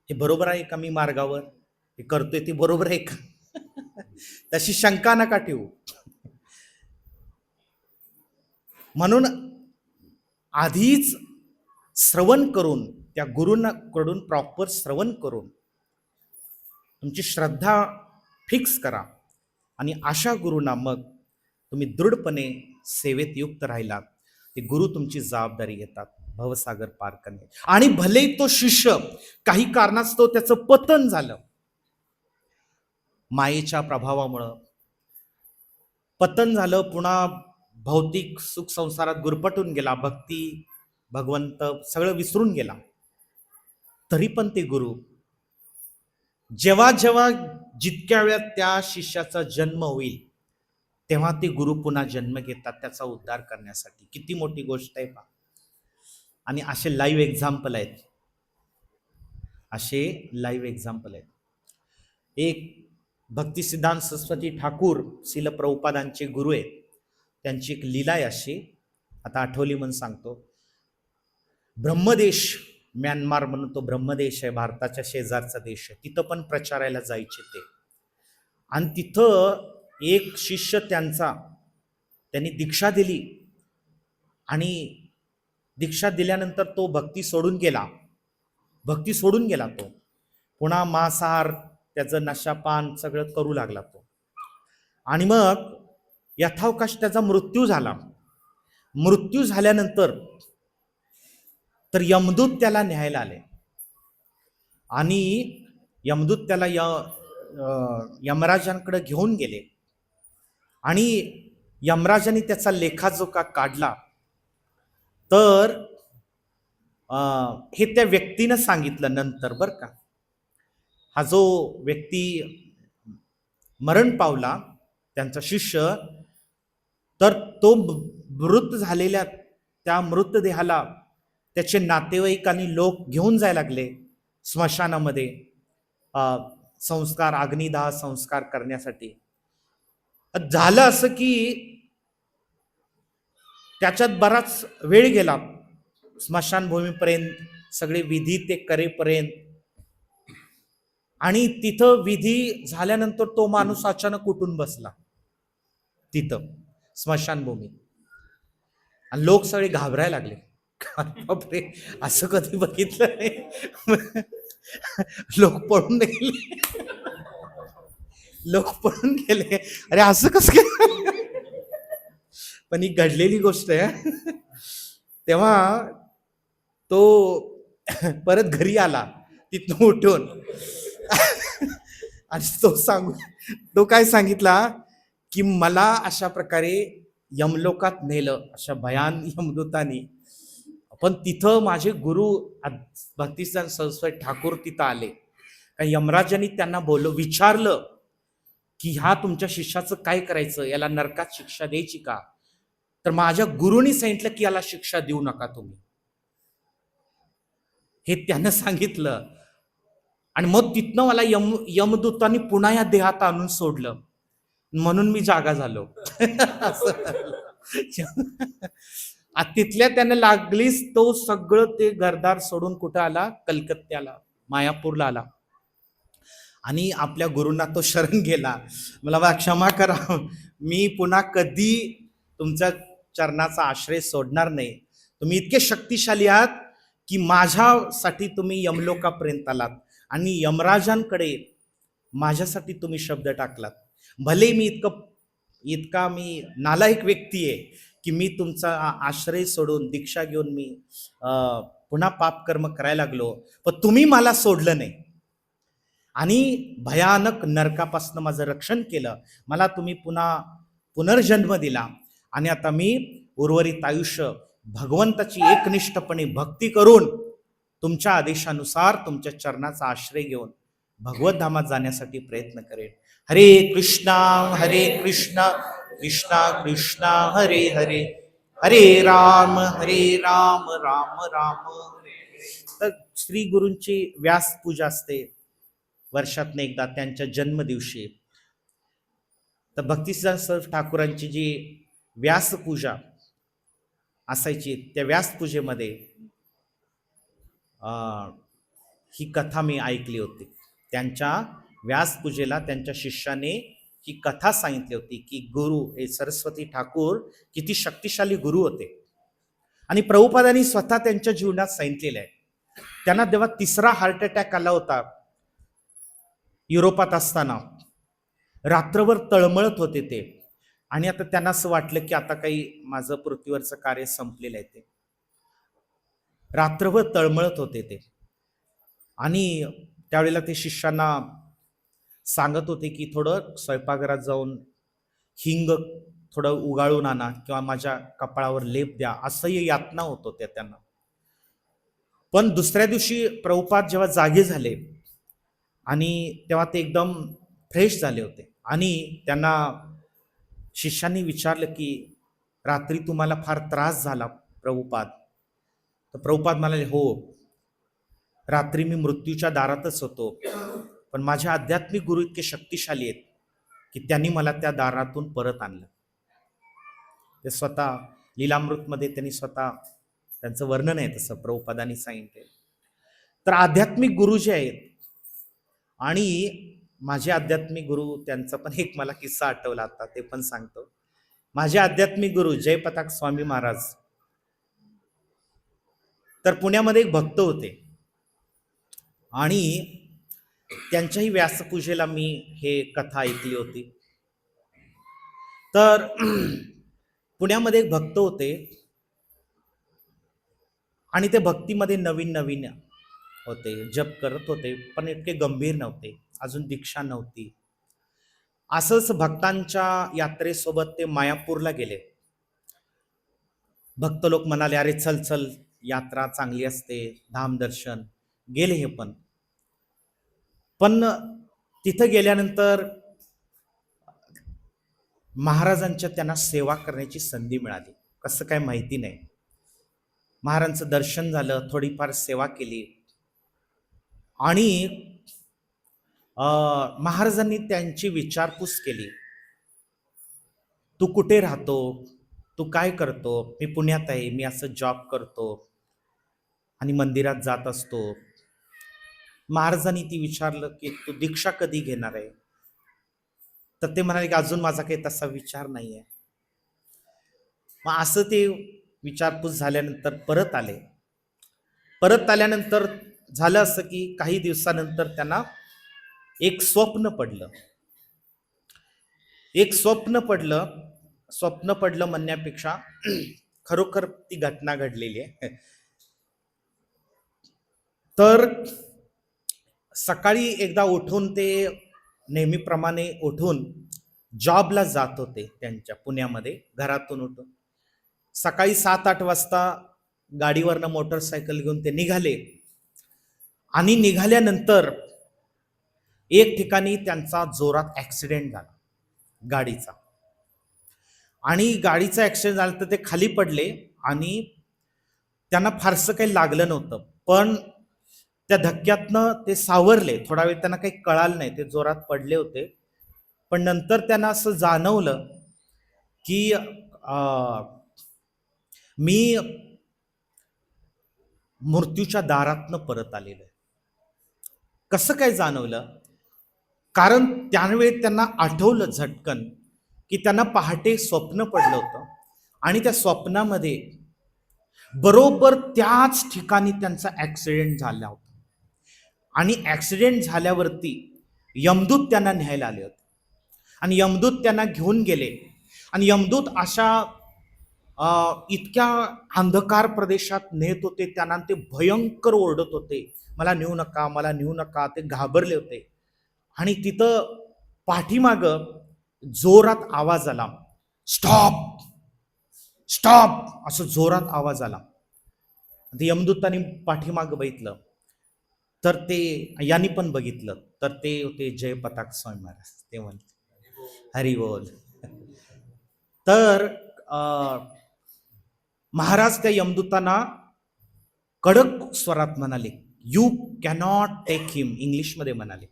हे बरोबर आहे का, मी मार्गावर हे करतोय ते बरोबर आहे का, तशी शंका नका ठेवू. म्हणून आधीच श्रवण करून, त्या गुरूंकडून प्रॉपर श्रवण करून तुमची श्रद्धा फिक्स करा आणि अशा गुरूंना मग तुम्ही दृढपणे सेवेत युक्त राहिलात, ते गुरु तुमची जबाबदारी घेतात भवसागर पार करणे. आणि भले तो शिष्य काही कारणास्तव त्याचं पतन झालं, मायेच्या प्रभावामुळं पतन झालं, पुन्हा भौतिक सुख संसारात गुरफटून गेला, भक्ती भगवंत सगळं विसरून गेला, तरी पण ते गुरु जेव्हा जितक्या वेळात त्या शिष्याचा जन्म होईल तेव्हा ते गुरु पुन्हा जन्म घेतात त्याचा उद्धार करण्यासाठी. किती मोठी गोष्ट आहे पहा. आणि असे लाईव्ह एक्झाम्पल आहेत, एक भक्ती सिद्धांत सरस्वती ठाकूर श्रील प्रभुपादांचे गुरु आहेत, त्यांची एक लीला आहे अशी, आता आठवली म्हणून सांगतो. ब्रह्मदेश, म्यानमार म्हणून तो ब्रह्मदेश आहे, भारताच्या शेजारचा देश आहे, तिथं पण प्रचारायला जायचे ते. आणि तिथं एक शिष्य त्यांनी दीक्षा दिली आणि दीक्षा दिल्यानंतर तो भक्ती सोडून गेला तो. पुन्हा मांसाहार, त्याचं नशापान सगळं करू लागला तो. आणि मग यथावकाश त्याचा मृत्यू झाला. मृत्यू झाल्यानंतर तर यमदूत त्याला न्यायला आले आणि यमदूत त्याला यमराजांकडे घेऊन गेले आणि यमराजांनी त्याचा लेखाजोखा काढला. तर हे त्या व्यक्तीनं सांगितलं नंतर बरं का, हा जो व्यक्ती मरण पावला, त्यांचा शिष्य, तर तो मृत झालेल्या त्या मृतदेहाला त्याचे नातेवाईक आणि लोक घेऊन जायला लागले स्मशानामध्ये संस्कार, अग्निदाह संस्कार करण्यासाठी. झालं असं की त्याच्यात बराच वेळ गेला स्मशानभूमीपर्यंत सगळे विधी ते करेपर्यंत. आणि तिथं विधी झाल्यानंतर तो माणूस अचानक उठून बसला तिथं स्मशानभूमीत, आणि लोक सगळे घाबरायला लागले. बापरे, असं कधी बघितलं नाही. लोक पळून गेले, लोक पळून गेले, अरे असं कसं केलं. पण ही घडलेली गोष्ट आहे. तेव्हा तो परत घरी आला तिथनं उठून, आणि तो काय सांगितला की मला अशा प्रकारे यमलोकात नेलं अशा भयान यमदूतानी. पण तिथं माझे गुरु भक्तिसिद्धांत सरस्वती ठाकूर तिथं आले. यमराजांनी त्यांना विचारलं की ह्या तुमच्या शिष्याचं काय करायचं, याला नरकात शिक्षा द्यायची का? तर माझ्या गुरुनी सांगितलं की याला शिक्षा देऊ नका तुम्ही, हे त्यानं सांगितलं. आणि मग तिथनं मला यमदूतांनी पुन्हा या देहात आणून सोडलं, म्हणून मी जागा झालो. तिथल्या त्यानं लागलीच तो सगळं ते घरदार सोडून कुठं आला, कलकत्त्याला, मायापूरला आला. आणि आपल्या गुरूंना तो शरण गेला, मला क्षमा करा, मी पुन्हा कधी तुमच्या चरणाचा आश्रय सोडणार नाही. तुम्ही इतके शक्तिशाली आहात की माझ्यासाठी तुम्ही यमलोकापर्यंत आलात आणि यमराजांकडे माझ्यासाठी तुम्ही शब्द टाकलात. भले मी इतका मी नालायक व्यक्ती आहे की मी तुमचा आश्रय सोडून दीक्षा घेऊन मी पुन्हा पापकर्म करायला लागलो, पण तुम्ही मला सोडलं नाही आणि भयानक नरकापासून माझं रक्षण केलं. मला तुम्ही पुन्हा पुनर्जन्म दिला आणि आता मी उर्वरित आयुष्य भगवंताची एकनिष्ठपणे भक्ती करून तुमच्या आदेशानुसार तुमच्या चरणाचा आश्रय घेऊन भगवत धामात जाण्यासाठी प्रयत्न करेन. हरे कृष्णा कृष्णा कृष्णा हरे हरे, हरे राम राम राम हरे. तर श्री गुरूंची व्यास पूजा असते वर्षातनं एकदा, त्यांच्या जन्मदिवशी. तर भक्तिसिद्धांत सरस्वती ठाकूरांची जी व्यासपूजा असायची, त्या व्यासपूजेमध्ये ही कथा मी ऐकली होती. त्यांच्या व्यासपूजेला त्यांच्या शिष्याने ही कथा सांगितली होती की गुरु हे सरस्वती ठाकूर किती शक्तिशाली गुरु होते. आणि प्रभुपादांनी स्वतः त्यांच्या जीवनात सांगितलेलं आहे. त्यांना जेव्हा 3रा हार्ट अटॅक आला होता युरोपात असताना, रात्रभर तळमळत होते ते, आणि आता त्यांना असं वाटलं की आता काही माझं पृथ्वीवरचं कार्य संपलेलं आहे. ते रात्रभर तळमळत होते ते, आणि त्यावेळेला ते शिष्यांना सांगत होते की थोडं स्वयंपाकघरात जाऊन हिंग थोडं उगाळून आणा किंवा माझ्या कपाळावर लेप द्या, असंही यातना होत होत्या त्यांना. पण दुसऱ्या दिवशी प्रभुपाद जेव्हा जागे झाले आणि तेव्हा ते एकदम फ्रेश झाले होते, आणि त्यांना शिष्यांनी विचारलं की रात्री तुम्हाला फार त्रास झाला प्रभुपाद? तर प्रभुपाद म्हणाले, हो, रात्री मी मृत्यूच्या दारातच होतो, पण माझे आध्यात्मिक गुरु इतके शक्तिशाली आहेत की त्यांनी मला त्या दारातून परत आणलं. ते स्वतः लीलामृतमध्ये त्यांनी स्वतः त्यांचं वर्णन आहे तसं प्रभुपादांनी सांगितले. तर आध्यात्मिक गुरु जे आहेत, आणि माझे आध्यात्मिक गुरु, त्यांचा पण एक मला किस्सा आठवला आता, ते पण सांगतो. माझे आध्यात्मिक गुरु जयपताक स्वामी महाराज, तर पुण्यामध्ये एक भक्त होते, आणि त्यांच्याही व्यासपूजेला मी हे कथा ऐकली होती. तर पुण्यामध्ये एक भक्त होते, आणि ते भक्तीमध्ये नवीन नवीन होते, जप करत होते, पण इतके गंभीर नव्हते, अजून दीक्षा नव्हती. असंच भक्तांच्या यात्रेसोबत ते मायापूरला गेले. भक्त लोक म्हणाले, अरे चल चल, यात्रा चांगली असते, धामदर्शन. गेले हे पण. पण तिथं गेल्यानंतर महाराजांच्या त्यांना सेवा करण्याची संधी मिळाली. कसं काय माहिती नाही. महाराजांचं दर्शन झालं, थोडीफार सेवा केली आणि महाराजांनी त्यांची विचारपूस केली. तू कुठे राहतो, तू काय करतो? मी पुण्यात आहे, मी असं जॉब करतो आणि मंदिरात जात असतो. महाराजांनी ती विचारलं की तू दीक्षा कधी घेणार आहे? तर ते म्हणाले की अजून माझा काही तसा विचार नाही आहे. मग असं ते विचारपूस झाल्यानंतर परत आले. परत आल्यानंतर झालं असं की काही दिवसानंतर त्यांना एक स्वप्न पडलं. स्वप्न पडलं म्हणण्यापेक्षा खरोखर ती घटना घडलेली आहे. तर सकाळी एकदा उठून ते नेहमीप्रमाणे उठून जॉबला जात होते. त्यांच्या पुण्यामध्ये घरातून उठून सकाळी 7-8 वाजता गाडीवरनं मोटरसायकल घेऊन ते निघाले आणि निघाल्यानंतर एक ठिकाणी त्यांचा जोरात ॲक्सिडेंट झाला गाडीचा. आणि गाडीचा ॲक्सिडेंट झाला तर ते खाली पडले आणि त्यांना फारसं काही लागलं नव्हतं. पण त्या धक्क्यातनं ते सावरले. थोडा वेळ त्यांना काही कळालं नाही, ते जोरात पडले होते. पण नंतर त्यांना असं जाणवलं की मी मृत्यूच्या दारातनं परत आलेलो आहे. कसं काय जाणवलं? कारण त्यावेळी त्यांना आठवलं झटकन की त्यांना पहाटे स्वप्न पडलं होतं आणि त्या स्वप्नामध्ये बरोबर त्याच ठिकाणी त्यांचा ॲक्सिडेंट झाला होता. आणि ॲक्सिडेंट झाल्यावरती यमदूत त्यांना न्यायला आले होते आणि यमदूत त्यांना घेऊन गेले. आणि यमदूत अशा इतक्या अंधकार प्रदेशात नेत होते त्यांना, ते भयंकर ओरडत होते, मला नेऊ नका, मला नेऊ नका. ते घाबरले होते. आणि तिथं पाठीमागं जोरात आवाज आला, स्टॉप स्टॉप असं जोरात आवाज आला. ते यमदूतांनी पाठीमागं बघितलं तर ते यांनी पण बघितलं तर ते होते जयपताक स्वामी महाराज. ते म्हणते हरी बोल. तर महाराज त्या यमदूतांना कडक स्वरात म्हणाले, यू कॅनॉट टेक हिम. इंग्लिशमध्ये म्हणाले,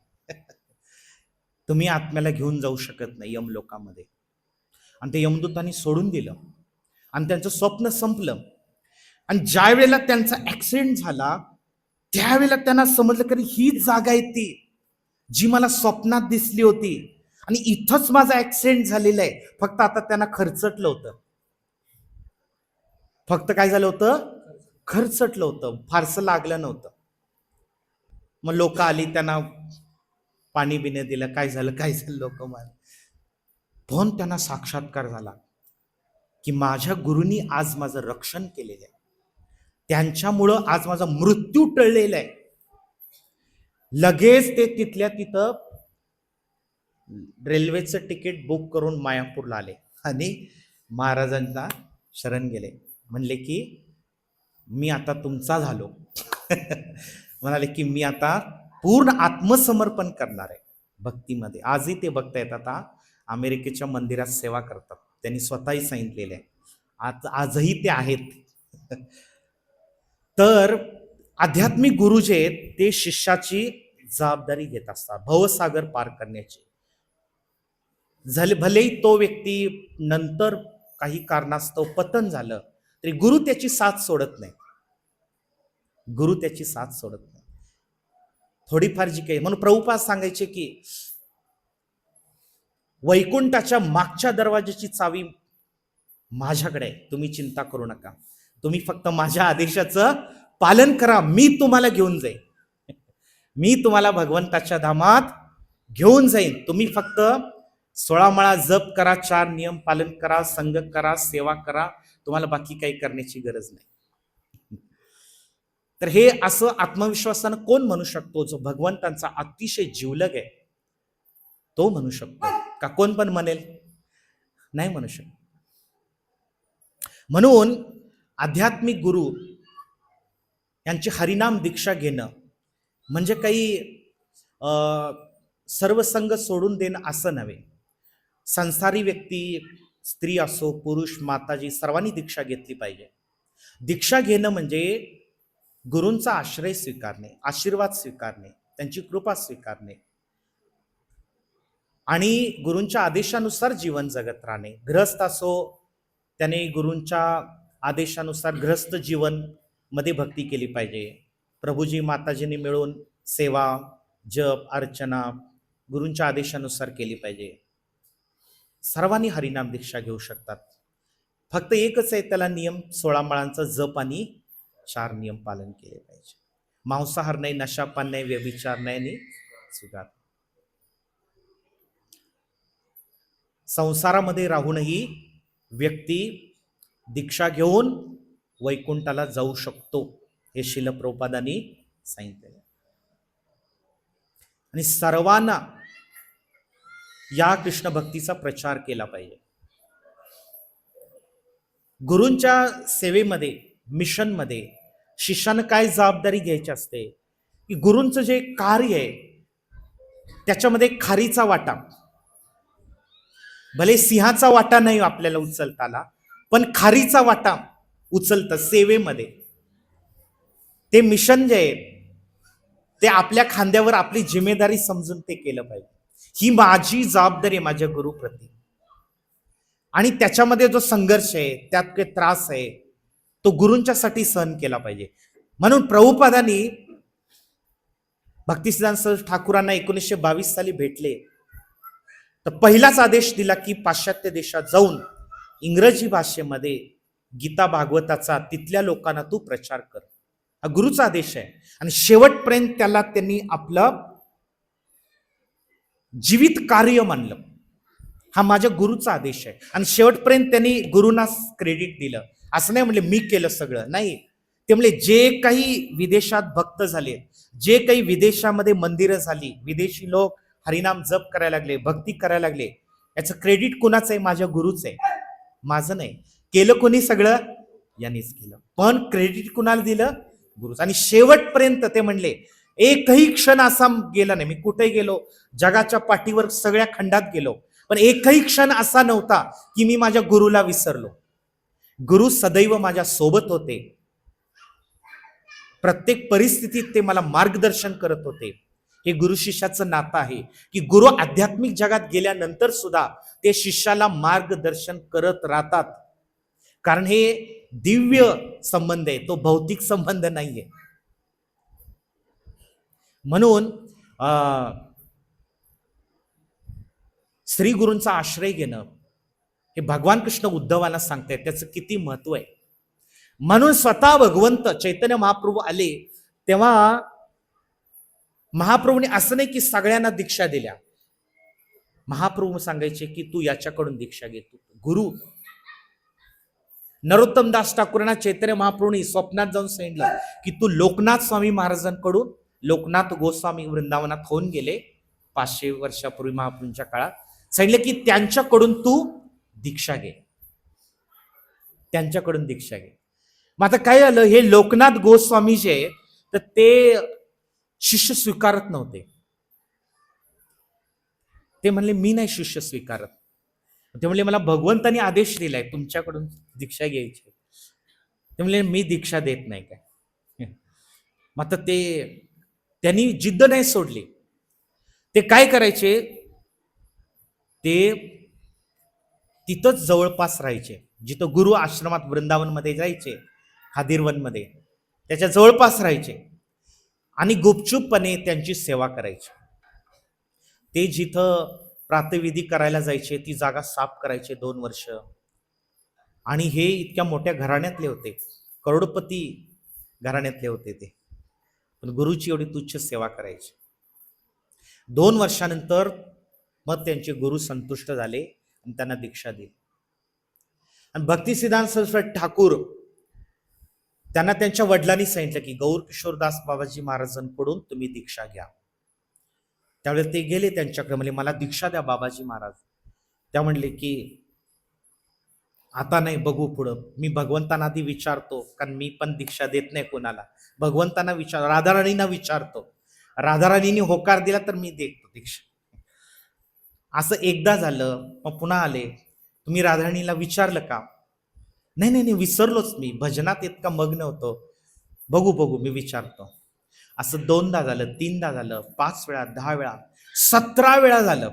तुम्ही आत्म्याला घेऊन जाऊ शकत नाही यमलोकामध्ये. आणि ते यमदूतांनी सोडून दिलं आणि त्यांचं स्वप्न संपलं. आणि ज्या वेळेला त्यांचा ऍक्सिडेंट झाला त्यावेळेला त्यांना समजलं की हीच जागा आहे ती जी मला स्वप्नात दिसली होती आणि इथंच माझा ऍक्सिडेंट झालेला आहे. फक्त आता त्यांना खरचटलं होतं. फक्त काय झालं होतं? खरचटलं होतं, फारसं लागलं नव्हतं. मग लोक आली, त्यांना पाणी बिणे दिलं. काय झालं लोक म्हणाले. पण त्यांना साक्षात्कार झाला की माझ्या गुरूंनी आज माझं रक्षण केलेलं आहे, त्यांच्यामुळं आज माझा मृत्यू टळलेला आहे. लगेच ते तिथल्या तिथं रेल्वेचं तिकीट बुक करून मायापूरला आले आणि महाराजांना शरण गेले. म्हणले की मी आता तुमचा झालो. म्हणाले की मी आता पूर्ण आत्मसमर्पण करणार आहे भक्तीमध्ये. आजही ते बघतायत, आता अमेरिकेच्या मंदिरात सेवा करतात. त्यांनी स्वतःही सांगितलेलं आहे, आजही ते आहेत. तर आध्यात्मिक गुरु जे आहेत ते शिष्याची जबाबदारी घेत असतात भवसागर पार करण्याची. भलेही तो व्यक्ती नंतर काही कारणास्तव पतन झालं तरी गुरु त्याची साथ सोडत नाही. थोडीफार जी काही, म्हणून प्रभुपाद सांगायचे की वैकुंठाच्या मागच्या दरवाजाची चावी माझ्याकडे आहे, तुम्ही चिंता करू नका, तुम्ही फक्त माझ्या आदेशाचं पालन करा, मी तुम्हाला घेऊन जाईन. मी तुम्हाला भगवंताच्या धामात घेऊन जाईन. तुम्ही फक्त 16 माळा जप करा, 4 नियम पालन करा, संग करा, सेवा करा, तुम्हाला बाकी काही करण्याची गरज नाही. तर हे असं आत्मविश्वासानं कोण म्हणू शकतो? जो भगवंतांचा अतिशय जीवलग आहे तो म्हणू शकतो. का कोण पण म्हणेल? नाही म्हणू शकत. म्हणून आध्यात्मिक गुरु यांची हरिनाम दीक्षा घेणं म्हणजे काही सर्व संग सोडून देणं असं नव्हे. संसारी व्यक्ती, स्त्री असो पुरुष, माताजी सर्वांनी दीक्षा घेतली पाहिजे. दीक्षा घेणं म्हणजे गुरूंचा आश्रय स्वीकारणे, आशीर्वाद स्वीकारणे, त्यांची कृपा स्वीकारणे आणि गुरूंच्या आदेशानुसार जीवन जगत राहणे. गृहस्थ असो त्याने गुरूंच्या आदेशानुसार गृहस्थ जीवन मध्ये भक्ती केली पाहिजे. प्रभूजी माताजींनी मिळून सेवा, जप, अर्चना गुरूंच्या आदेशानुसार केली पाहिजे. सर्वांनी हरिनाम दीक्षा घेऊ शकतात. फक्त एकच आहे, त्याला नियम 16 माळांचा जप आणि 4 नियम पालन केले पाहिजे. मांसाहार नाही, नशापान नाही, व्यभिचार नाही आणि सुगार. संसारामध्ये राहूनही व्यक्ती दीक्षा घेऊन वैकुंठाला जाऊ शकतो, हे श्रील प्रभुपादांनी सांगितले. आणि सर्वांना या कृष्ण भक्तीचा प्रचार केला पाहिजे. गुरूंच्या सेवेमध्ये, मिशनमध्ये शिष्यानं काय जबाबदारी घ्यायची असते की गुरूंचं जे कार्य आहे त्याच्यामध्ये खारीचा वाटा, भले सिंहाचा वाटा नाही आपल्याला उचलता आला, पण खारीचा वाटा उचलतं सेवेमध्ये. ते मिशन जे आहे ते आपल्या खांद्यावर आपली जिम्मेदारी समजून ते केलं पाहिजे. ही माझी जबाबदारी आहे माझ्या गुरुप्रती. आणि त्याच्यामध्ये जो संघर्ष आहे, त्यात काही त्रास आहे, तो गुरूंच्यासाठी सहन केला पाहिजे. म्हणून प्रभुपादांनी भक्तिसिद्धांत सरस्वती ठाकूरांना 1922 साली भेटले तर पहिलाच आदेश दिला की पाश्चात्य देशात जाऊन इंग्रजी भाषेमध्ये गीता भागवताचा तिथल्या लोकांना तू प्रचार कर. हा गुरुचा आदेश आहे. आणि शेवटपर्यंत त्याला त्यांनी आपलं जीवित कार्य मानलं. हा माझ्या गुरुचा आदेश आहे. आणि शेवटपर्यंत त्यांनी गुरुंना क्रेडिट दिलं. असं नाही म्हणले मी केलं सगळं, नाही. ते म्हणले जे काही विदेशात भक्त झाले, जे काही विदेशामध्ये मंदिरं झाली, विदेशी लोक हरिनाम जप करायला लागले, भक्ती करायला लागले, याचं क्रेडिट कुणाचं आहे? माझ्या गुरुच आहे, माझं नाही. केलं कोणी? सगळं यांनीच केलं. पण क्रेडिट कुणाला दिलं? गुरुच. आणि शेवटपर्यंत ते म्हणले एकही क्षण असा गेला नाही, मी कुठे गेलो, जगाच्या पाठीवर सगळ्या खंडात गेलो, पण एकही क्षण असा नव्हता की मी माझ्या गुरुला विसरलो. गुरु सदैव माझ्या सोबत होते. प्रत्येक परिस्थितीत ते मला मार्गदर्शन करत होते. हे गुरु शिष्याचं नातं आहे की गुरु आध्यात्मिक जगात गेल्यानंतर सुद्धा ते शिष्याला मार्गदर्शन करत राहतात. कारण हे दिव्य संबंध आहे, तो भौतिक संबंध नाहीये. म्हणून श्री गुरूंचा आश्रय घेणं हे भगवान कृष्ण उद्धवाला सांगतायत, त्याचं किती महत्व आहे. म्हणून स्वतः भगवंत चैतन्य महाप्रभू आले तेव्हा महाप्रभूने असं नाही की सगळ्यांना दीक्षा दिल्या. महाप्रभू सांगायचे की तू याच्याकडून दीक्षा घे. तू गुरु नरोत्तम दास ठाकूरांना चैतन्य महाप्रभूंनी स्वप्नात जाऊन सांगितलं की तू लोकनाथ स्वामी महाराजांकडून, लोकनाथ गोस्वामी वृंदावनात होऊन गेले 500 वर्षापूर्वी महाप्रभूंच्या काळात, सांगितलं की त्यांच्याकडून तू दीक्षा घे, त्यांच्याकडून दीक्षा घे. मग आता काय झालं, हे लोकनाथ गोस्वामी जे तर ते शिष्य स्वीकारत नव्हते. ते म्हणले मी नाही शिष्य स्वीकारत. ते म्हणले मला भगवंतानी आदेश दिलाय तुमच्याकडून दीक्षा घ्यायची. ते म्हणले मी दीक्षा देत नाही काय. मग आता त्यांनी जिद्द नाही सोडली. ते काय करायचे, ते तिथंच जवळपास राहायचे, जिथं गुरु आश्रमात वृंदावनमध्ये जायचे, खादिरवनमध्ये त्याच्या जवळपास राहायचे आणि गुपचूपपणे त्यांची सेवा करायची. ते जिथं प्रातःविधी करायला जायचे ती जागा साफ करायचे 2 वर्ष. आणि हे इतक्या मोठ्या घराण्यातले होते, करोडपती घराण्यातले होते ते, पण गुरुची एवढी तुच्छ सेवा करायची. 2 वर्षानंतर मग त्यांचे गुरु संतुष्ट झाले आणि त्यांना दीक्षा दिली. आणि भक्तिसिद्धांत सरस्वती ठाकूर त्यांना त्यांच्या वडिलांनी सांगितलं की गौर किशोरदास बाबाजी महाराजांकडून तुम्ही दीक्षा घ्या. त्यावेळेस ते गेले त्यांच्याकडे, म्हणले मला दीक्षा द्या बाबाजी महाराज. त्या म्हणले की आता नाही, बघू पुढं, मी भगवंतांना आधी विचारतो, कारण मी पण दीक्षा देत नाही कोणाला. भगवंतांना विचार, राधाराणींना विचारतो. राधाराणीने होकार दिला तर मी देतो दीक्षा. असं एकदा झालं, मग पुन्हा आले. तुम्ही राधाराणीला विचारलं का? नाही नाही नाही, विसरलोच मी, भजनात इतका मग्न होतो. बघू बघू, मी विचारतो. असं 2दा झालं, 3दा झालं, 5 वेळा, 10 वेळा, 17 वेळा झालं.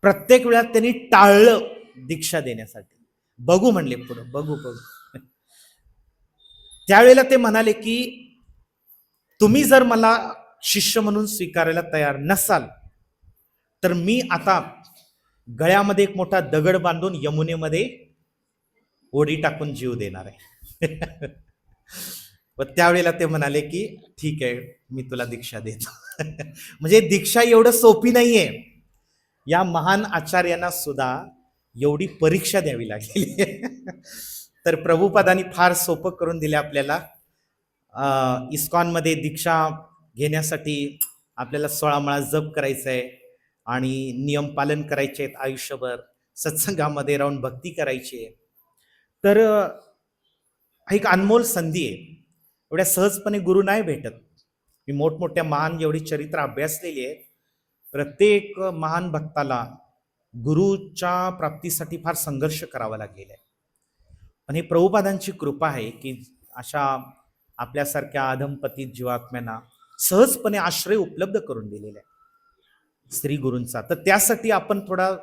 प्रत्येक वेळा त्यांनी टाळलं दीक्षा देण्यासाठी. बघू म्हणले पुढं, बघू बघू. त्यावेळेला ते म्हणाले की तुम्ही जर मला शिष्य म्हणून स्वीकारायला तयार नसाल तर मी आता गळ्यामध्ये एक मोठा दगड बांधून यमुनेमध्ये ओढी टाकून जीव देणार आहे. व त्यावेळेला ते म्हणाले की ठीक आहे, मी तुला दीक्षा देतो. म्हणजे दीक्षा एवढं सोपी नाहीये. या महान आचार्यांना सुद्धा एवढी परीक्षा द्यावी लागली. तर प्रभुपादांनी फार सोपं करून दिले आपल्याला. इस्कॉनमध्ये दीक्षा घेण्यासाठी आपल्याला 16 माळा जप करायचा आहे आणि नियम पालन करायचे आहेत आयुष्यभर. सत्संगामध्ये राहून भक्ती करायची आहे. तर एक अनमोल संधी आहे. एवढ्या सहजपणे गुरु नाही भेटत. मी मोठमोठ्या महान एवढी चरित्र अभ्यासलेली आहे. प्रत्येक महान भक्ताला गुरुच्या प्राप्तीसाठी फार संघर्ष करावा लागलेला आहे. पण हे प्रभुपादांची कृपा आहे की अशा आपल्यासारख्या अधमपतित जीवात्म्यांना सहजपणे आश्रय उपलब्ध करून दिलेला आहे श्री गुरूंचा. तर त्यासाठी आपण थोडा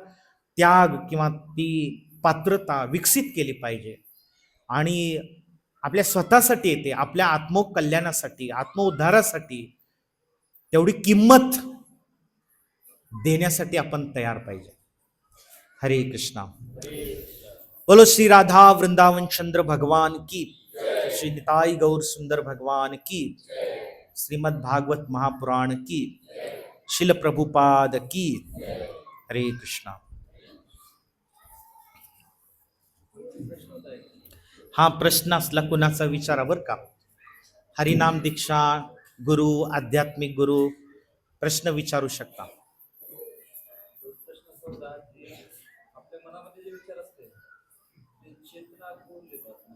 त्याग किंवा ती पात्रता विकसित केली पाहिजे आणि आपल्या स्वतःसाठी येते, आपल्या आत्मकल्याणासाठी, आत्मउद्धारासाठी तेवढी किंमत देण्यासाठी आपण तयार पाहिजे. हरे कृष्णा. बोलो श्री राधा वृंदावन चंद्र भगवान की, श्री निताई गौर सुंदर भगवान की, श्रीमद् भागवत महापुराण की, शिल प्रभुपाद की. हरे कृष्णा. हा प्रश्न असला कुणाचा विचारा बर का. हरिनाम दीक्षा, गुरु, आध्यात्मिक गुरु प्रश्न विचारू शकता.